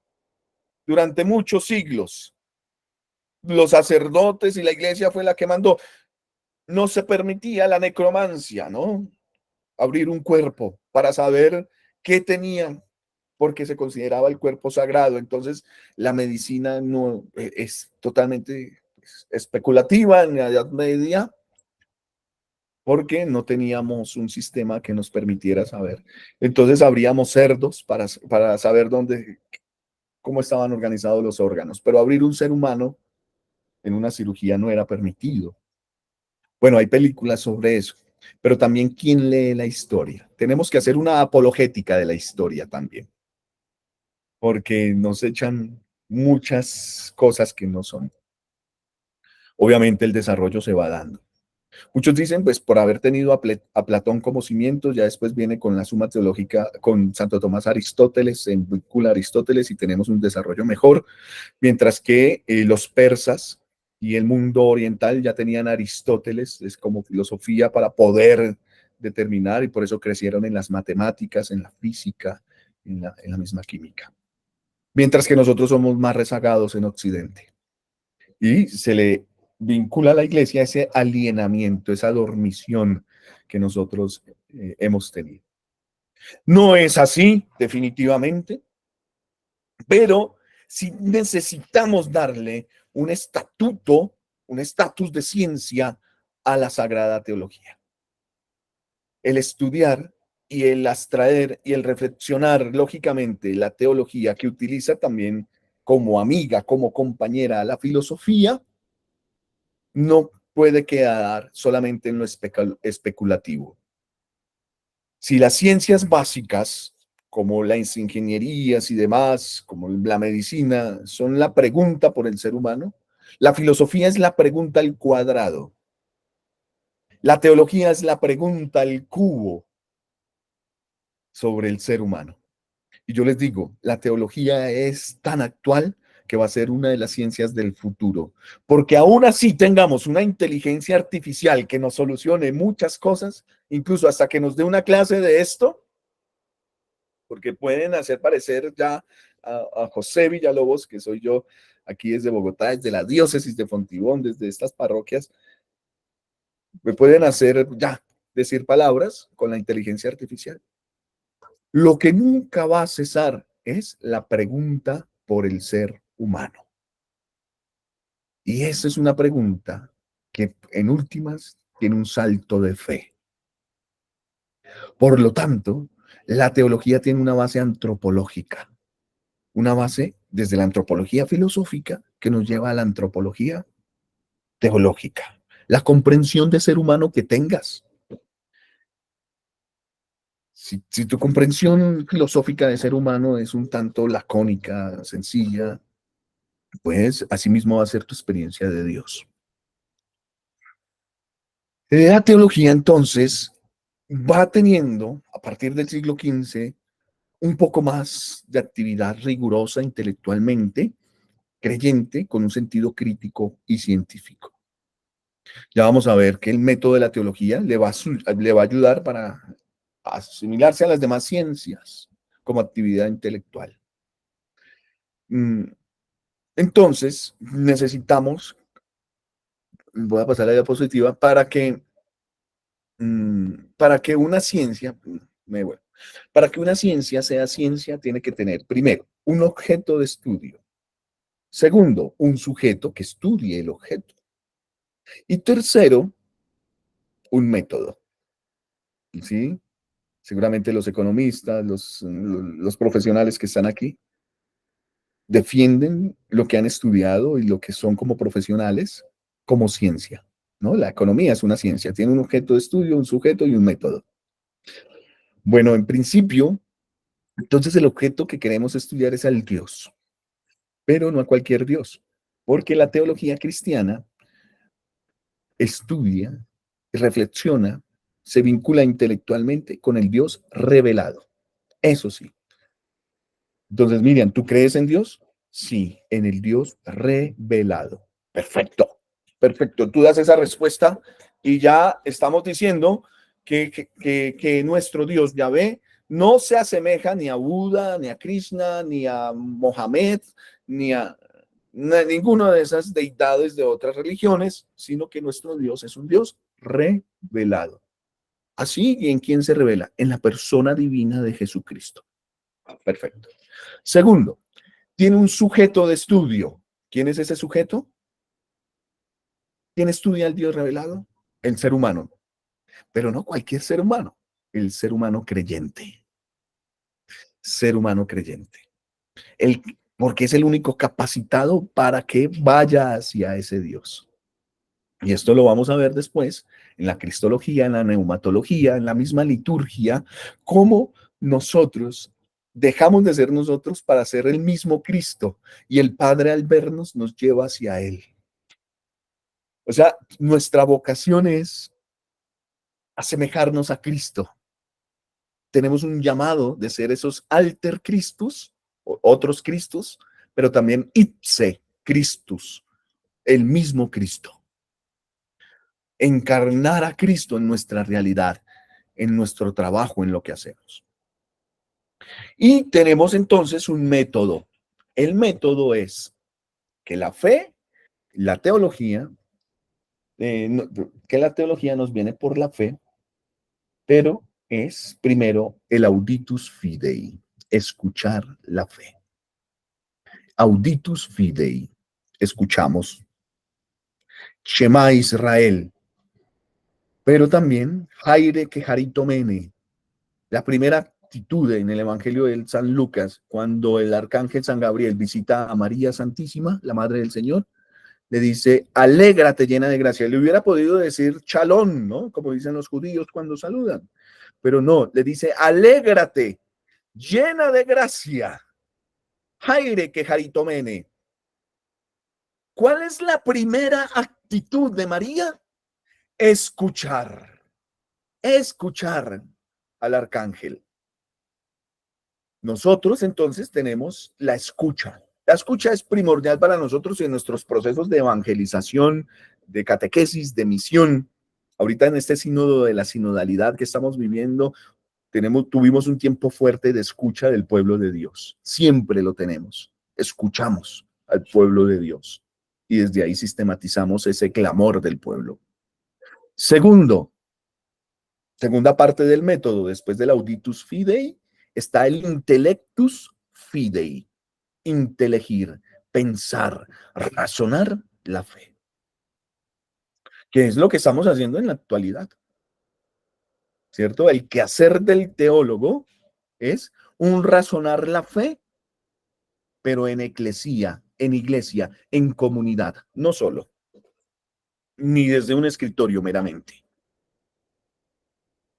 durante muchos siglos. Los sacerdotes y la iglesia fue la que mandó. No se permitía la necromancia, ¿no? Abrir un cuerpo para saber qué tenían, porque se consideraba el cuerpo sagrado. Entonces, la medicina no es totalmente especulativa en la Edad Media, porque no teníamos un sistema que nos permitiera saber. Entonces, abríamos cerdos para saber cómo estaban organizados los órganos, pero abrir un ser humano en una cirugía no era permitido. Bueno, hay películas sobre eso, pero también ¿quién lee la historia? Tenemos que hacer una apologética de la historia también, porque nos echan muchas cosas que no son. Obviamente el desarrollo se va dando. Muchos dicen, pues por haber tenido a Platón como cimientos, ya después viene con la Suma Teológica, con Santo Tomás Aristóteles, se vincula a Aristóteles y tenemos un desarrollo mejor, mientras que los persas y el mundo oriental ya tenían Aristóteles, es como filosofía para poder determinar, y por eso crecieron en las matemáticas, en la física, en la misma química. Mientras que nosotros somos más rezagados en Occidente. Y se le vincula a la iglesia ese alienamiento, esa dormición que nosotros hemos tenido. No es así, definitivamente, pero sí necesitamos darle un estatuto, un estatus de ciencia a la Sagrada Teología. El estudiar y el abstraer y el reflexionar lógicamente la teología que utiliza también como amiga, como compañera a la filosofía, no puede quedar solamente en lo especulativo. Si las ciencias básicas, como las ingenierías y demás, como la medicina, son la pregunta por el ser humano, la filosofía es la pregunta al cuadrado. La teología es la pregunta al cubo sobre el ser humano. Y yo les digo, la teología es tan actual que va a ser una de las ciencias del futuro, porque aún así tengamos una inteligencia artificial que nos solucione muchas cosas, incluso hasta que nos dé una clase de esto, porque pueden hacer parecer ya a José Villalobos, que soy yo aquí desde Bogotá, desde la diócesis de Fontibón, desde estas parroquias, me pueden hacer ya decir palabras con la inteligencia artificial. Lo que nunca va a cesar es la pregunta por el ser humano. Y esa es una pregunta que en últimas tiene un salto de fe. Por lo tanto, la teología tiene una base antropológica, una base desde la antropología filosófica que nos lleva a la antropología teológica, la comprensión de ser humano que tengas. Si tu comprensión filosófica de ser humano es un tanto lacónica, sencilla, pues asimismo va a ser tu experiencia de Dios. La teología entonces va teniendo, a partir del siglo XV, un poco más de actividad rigurosa intelectualmente, creyente, con un sentido crítico y científico. Ya vamos a ver que el método de la teología le va a ayudar para asimilarse a las demás ciencias como actividad intelectual. Entonces, necesitamos, voy a pasar a la diapositiva, para que una ciencia, para que una ciencia sea ciencia, tiene que tener, primero, un objeto de estudio. Segundo, un sujeto que estudie el objeto. Y tercero, un método. ¿Sí? Seguramente los economistas, los profesionales que están aquí, defienden lo que han estudiado y lo que son como profesionales como ciencia, ¿no? La economía es una ciencia, tiene un objeto de estudio, un sujeto y un método. Bueno, en principio, entonces el objeto que queremos estudiar es al Dios, pero no a cualquier Dios, porque la teología cristiana estudia, reflexiona, se vincula intelectualmente con el Dios revelado. Eso sí. Entonces, Miriam, ¿tú crees en Dios? Sí, en el Dios revelado. Perfecto, Perfecto, tú das esa respuesta y ya estamos diciendo que nuestro Dios Yahvé no se asemeja ni a Buda, ni a Krishna, ni a Mohammed, ni a ninguna de esas deidades de otras religiones, sino que nuestro Dios es un Dios revelado. Así, ¿y en quién se revela? En la persona divina de Jesucristo. Perfecto. Segundo, tiene un sujeto de estudio. ¿Quién es ese sujeto? ¿Quién estudia al Dios revelado? El ser humano. Pero no cualquier ser humano, el ser humano creyente. Ser humano creyente. Porque es el único capacitado para que vaya hacia ese Dios. Y esto lo vamos a ver después en la cristología, en la neumatología, en la misma liturgia, cómo nosotros dejamos de ser nosotros para ser el mismo Cristo y el Padre al vernos nos lleva hacia Él. O sea, nuestra vocación es asemejarnos a Cristo. Tenemos un llamado de ser esos alter Christus, otros Cristos, pero también ipse Christus, el mismo Cristo. Encarnar a Cristo en nuestra realidad, en nuestro trabajo, en lo que hacemos. Y tenemos entonces un método. El método es que la fe, la teología, que la teología nos viene por la fe, pero es primero el auditus fidei, escuchar la fe. Auditus fidei, escuchamos. Shema Israel, pero también Jaire que Jaritomene. La primera actitud en el Evangelio de San Lucas, cuando el arcángel San Gabriel visita a María Santísima, la Madre del Señor, le dice, alégrate llena de gracia. Le hubiera podido decir chalón, ¿no? Como dicen los judíos cuando saludan. Pero no, le dice, alégrate llena de gracia. Jaire que Jaritomene. ¿Cuál es la primera actitud de María? Escuchar. Escuchar al arcángel. Nosotros entonces tenemos la escucha. La escucha es primordial para nosotros en nuestros procesos de evangelización, de catequesis, de misión. Ahorita en este sínodo de la sinodalidad que estamos viviendo, tuvimos un tiempo fuerte de escucha del pueblo de Dios. Siempre lo tenemos. Escuchamos al pueblo de Dios. Y desde ahí sistematizamos ese clamor del pueblo. Segunda parte del método, después del auditus fidei, está el intellectus fidei. Intelegir, pensar, razonar la fe. Que es lo que estamos haciendo en la actualidad. ¿Cierto? El quehacer del teólogo es un razonar la fe, pero en eclesía, en iglesia, en comunidad, no solo, ni desde un escritorio meramente.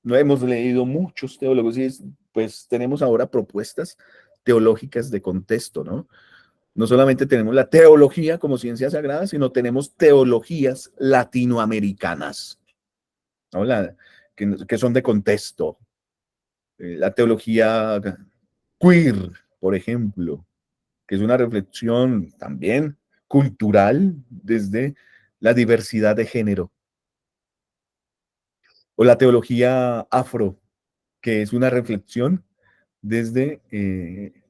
No hemos leído muchos teólogos y pues tenemos ahora propuestas teológicas de contexto, ¿no? No solamente tenemos la teología como ciencia sagrada, sino tenemos teologías latinoamericanas, ¿no? Que son de contexto. La teología queer, por ejemplo, que es una reflexión también cultural desde la diversidad de género. O la teología afro, que es una reflexión desde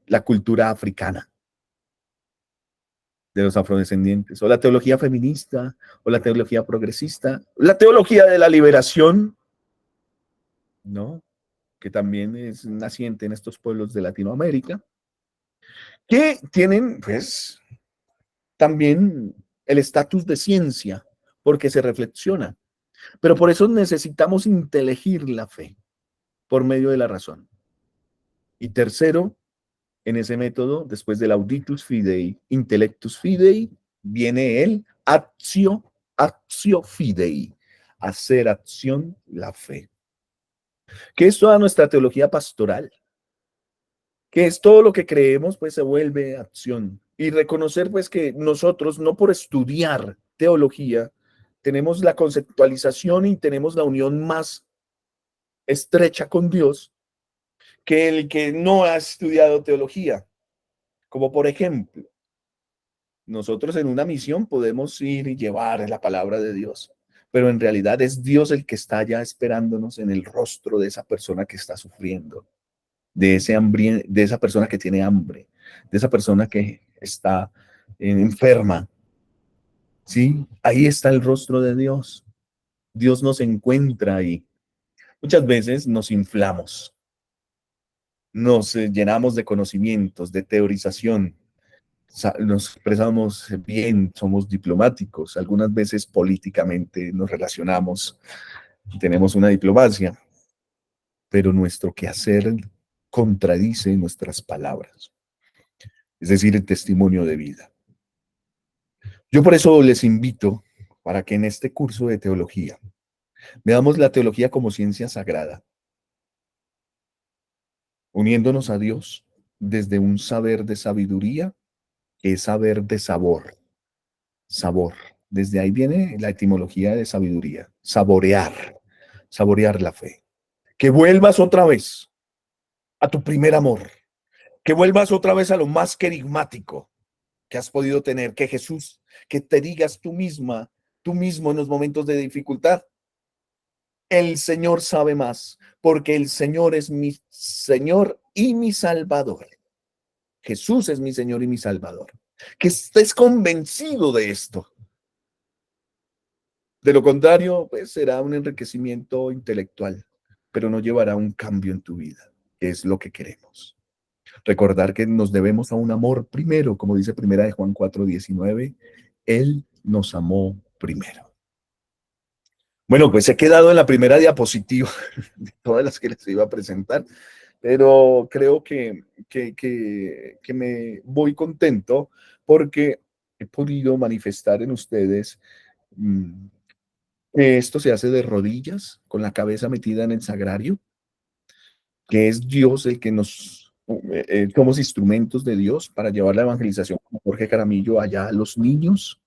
la cultura africana, de los afrodescendientes, o la teología feminista, o la teología progresista, la teología de la liberación, ¿no? Que también es naciente en estos pueblos de Latinoamérica, que tienen, pues, también el estatus de ciencia, porque se reflexiona. Pero por eso necesitamos intelegir la fe por medio de la razón. Y tercero, en ese método, después del auditus fidei, intellectus fidei, viene el actio fidei, hacer acción la fe. Que es toda nuestra teología pastoral, que es todo lo que creemos, pues se vuelve acción. Y reconocer, pues, que nosotros, no por estudiar teología, tenemos la conceptualización y tenemos la unión más estrecha con Dios que el que no ha estudiado teología. Como por ejemplo, Nosotros en una misión podemos ir y llevar la palabra de Dios, pero en realidad es Dios el que está ya esperándonos en el rostro de esa persona que está sufriendo, de ese hambre, de esa persona que tiene hambre, de esa persona que está enferma. Sí, ahí está el rostro de Dios. Dios nos encuentra ahí. Muchas veces nos inflamos, nos llenamos de conocimientos, de teorización, nos expresamos bien, somos diplomáticos, algunas veces políticamente nos relacionamos, tenemos una diplomacia, pero nuestro quehacer contradice nuestras palabras, es decir, el testimonio de vida. Yo por eso les invito para que en este curso de teología veamos la teología como ciencia sagrada, uniéndonos a Dios desde un saber de sabiduría que es saber de sabor. Sabor. Desde ahí viene la etimología de sabiduría. Saborear. Saborear la fe. Que vuelvas otra vez a tu primer amor. Que vuelvas otra vez a lo más querigmático que has podido tener. Que Jesús, que te digas tú misma, tú mismo en los momentos de dificultad. El Señor sabe más, porque el Señor es mi Señor y mi Salvador. Jesús es mi Señor y mi Salvador. Que estés convencido de esto. De lo contrario, pues será un enriquecimiento intelectual, pero no llevará a un cambio en tu vida, que es lo que queremos. Recordar que nos debemos a un amor primero, como dice Primera de Juan 4:19, Él nos amó primero. Bueno, pues he quedado en la primera diapositiva de todas las que les iba a presentar, pero creo que me voy contento porque he podido manifestar en ustedes que esto se hace de rodillas, con la cabeza metida en el sagrario, que es Dios el que somos instrumentos de Dios para llevar la evangelización, como Jorge Jaramillo allá a los niños,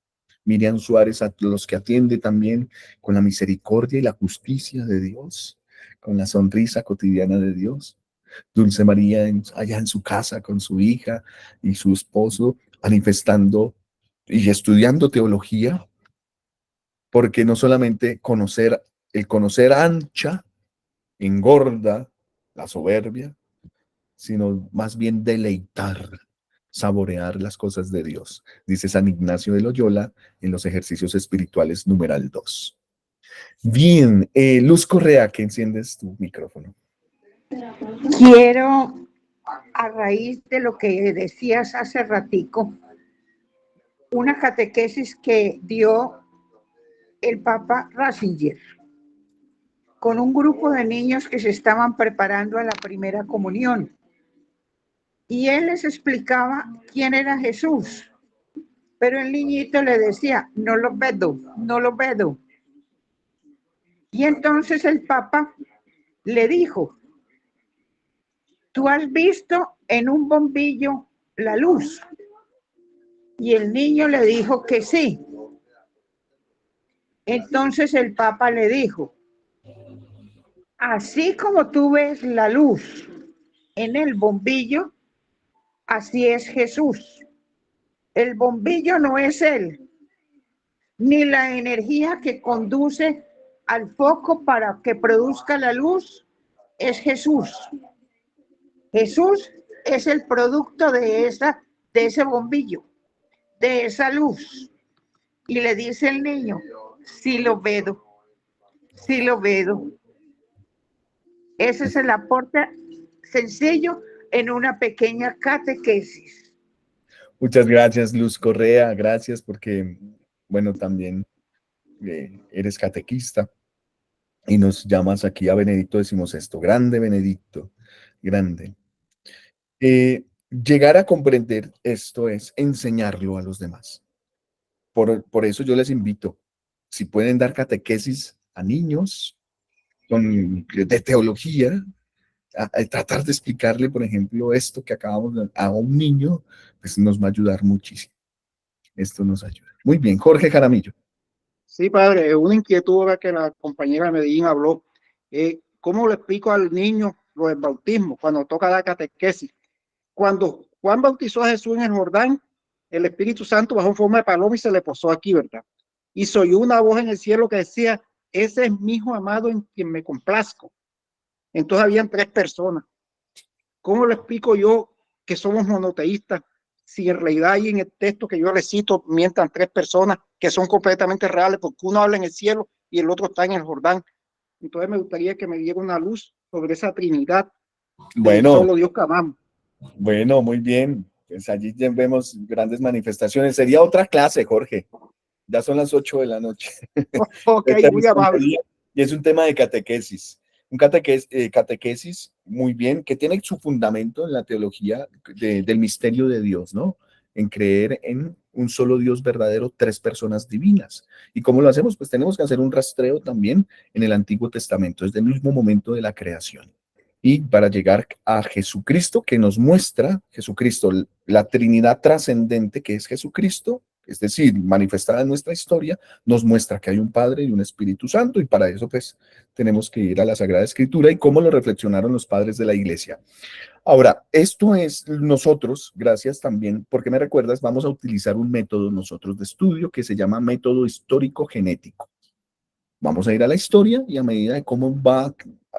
Miriam Suárez a los que atiende también con la misericordia y la justicia de Dios, con la sonrisa cotidiana de Dios. Dulce María allá en su casa con su hija y su esposo, manifestando y estudiando teología, porque no solamente el conocer ancha, engorda la soberbia, sino más bien deleitar, saborear las cosas de Dios, dice San Ignacio de Loyola en los ejercicios espirituales numeral 2. Bien, Luz Correa, que enciendes tu micrófono. Quiero, a raíz de lo que decías hace ratico, una catequesis que dio el Papa Ratzinger con un grupo de niños que se estaban preparando a la primera comunión. Y él les explicaba quién era Jesús, pero el niñito le decía, no lo veo, no lo veo. Y entonces el Papa le dijo, ¿tú has visto en un bombillo la luz? Y el niño le dijo que sí. Entonces el Papa le dijo, así como tú ves la luz en el bombillo, así es Jesús. El bombillo no es Él, ni la energía que conduce al foco para que produzca la luz es Jesús. Jesús es el producto de ese bombillo, de esa luz. Y le dice el niño, sí lo veo, sí lo veo. Ese es el aporte sencillo en una pequeña catequesis. Muchas gracias, Luz Correa, gracias porque, bueno, también eres catequista y nos llamas aquí a Benedicto XVI, grande Benedicto, grande. Llegar a comprender esto es enseñarlo a los demás. Por eso yo les invito, si pueden dar catequesis a niños de teología, a tratar de explicarle, por ejemplo, esto que acabamos de a un niño, pues nos va a ayudar muchísimo. Esto nos ayuda. Muy bien, Jorge Jaramillo. Sí, padre, una inquietud ahora que la compañera de Medellín habló. ¿Cómo le explico al niño lo del bautismo cuando toca dar catequesis? Cuando Juan bautizó a Jesús en el Jordán, el Espíritu Santo bajó en forma de paloma y se le posó aquí, ¿verdad? Y se oyó una voz en el cielo que decía, ese es mi hijo amado en quien me complazco. Entonces habían 3 personas. ¿Cómo le explico yo que somos monoteístas si en realidad hay en el texto que yo le cito mientan 3 personas que son completamente reales, porque uno habla en el cielo y el otro está en el Jordán? Entonces me gustaría que me diera una luz sobre esa Trinidad del Bueno, solo Dios que amamos. bueno, muy bien. Pues allí ya vemos grandes manifestaciones. Sería otra clase, Jorge. Ya son las 8 de la noche. Ok, muy amable. Y es un tema de catequesis. Catequesis, muy bien, que tiene su fundamento en la teología del misterio de Dios, ¿no? En creer en un solo Dios verdadero, 3 personas divinas. ¿Y cómo lo hacemos? Pues tenemos que hacer un rastreo también en el Antiguo Testamento, desde el mismo momento de la creación. Y para llegar a Jesucristo, que nos muestra, Jesucristo, la Trinidad trascendente que es Jesucristo, es decir, manifestada en nuestra historia, nos muestra que hay un Padre y un Espíritu Santo, y para eso pues tenemos que ir a la Sagrada Escritura y cómo lo reflexionaron los padres de la Iglesia. Ahora, esto es nosotros, gracias también, porque me recuerdas, vamos a utilizar un método nosotros de estudio que se llama método histórico-genético. Vamos a ir a la historia y a medida de cómo va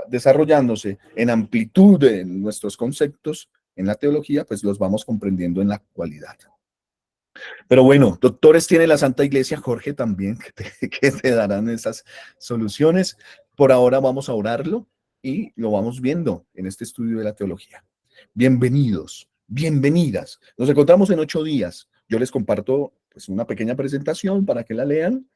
desarrollándose en amplitud de nuestros conceptos en la teología, pues los vamos comprendiendo en la actualidad. Pero bueno, doctores tiene la Santa Iglesia, Jorge también, que te darán esas soluciones. Por ahora vamos a orarlo y lo vamos viendo en este estudio de la teología. Bienvenidos, bienvenidas. Nos encontramos en 8 días. Yo les comparto pues una pequeña presentación para que la lean.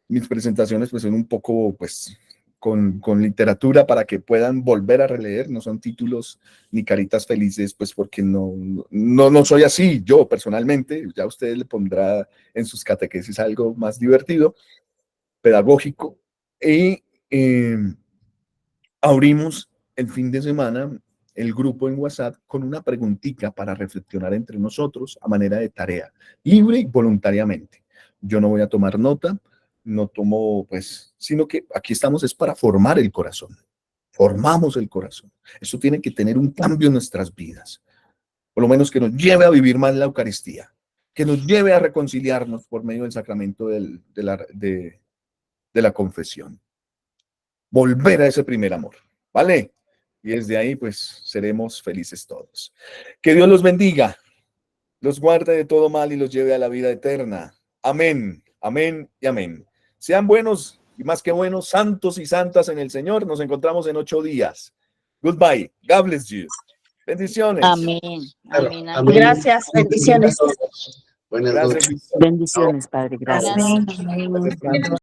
Mis presentaciones pues son un poco pues con literatura para que puedan volver a releer, no son títulos ni caritas felices, pues porque no soy así yo personalmente, ya usted le pondrá en sus catequesis algo más divertido, pedagógico, y abrimos el fin de semana el grupo en WhatsApp con una preguntita para reflexionar entre nosotros a manera de tarea, libre y voluntariamente. Yo no voy a tomar nota, no tomo, pues, sino que aquí estamos es para formar el corazón. Formamos el corazón. Eso tiene que tener un cambio en nuestras vidas. Por lo menos que nos lleve a vivir más la Eucaristía, que nos lleve a reconciliarnos por medio del sacramento de la confesión. Volver a ese primer amor, ¿vale? Y desde ahí, pues, seremos felices todos. Que Dios los bendiga, los guarde de todo mal y los lleve a la vida eterna. Amén, amén y amén. Sean buenos y más que buenos, santos y santas en el Señor. Nos encontramos en 8 días. Goodbye. God bless you. Bendiciones. Amén. Amén. Amén. Gracias, bendiciones. Buenas noches. Gracias. Bendiciones, Padre. Gracias. Amén. Gracias.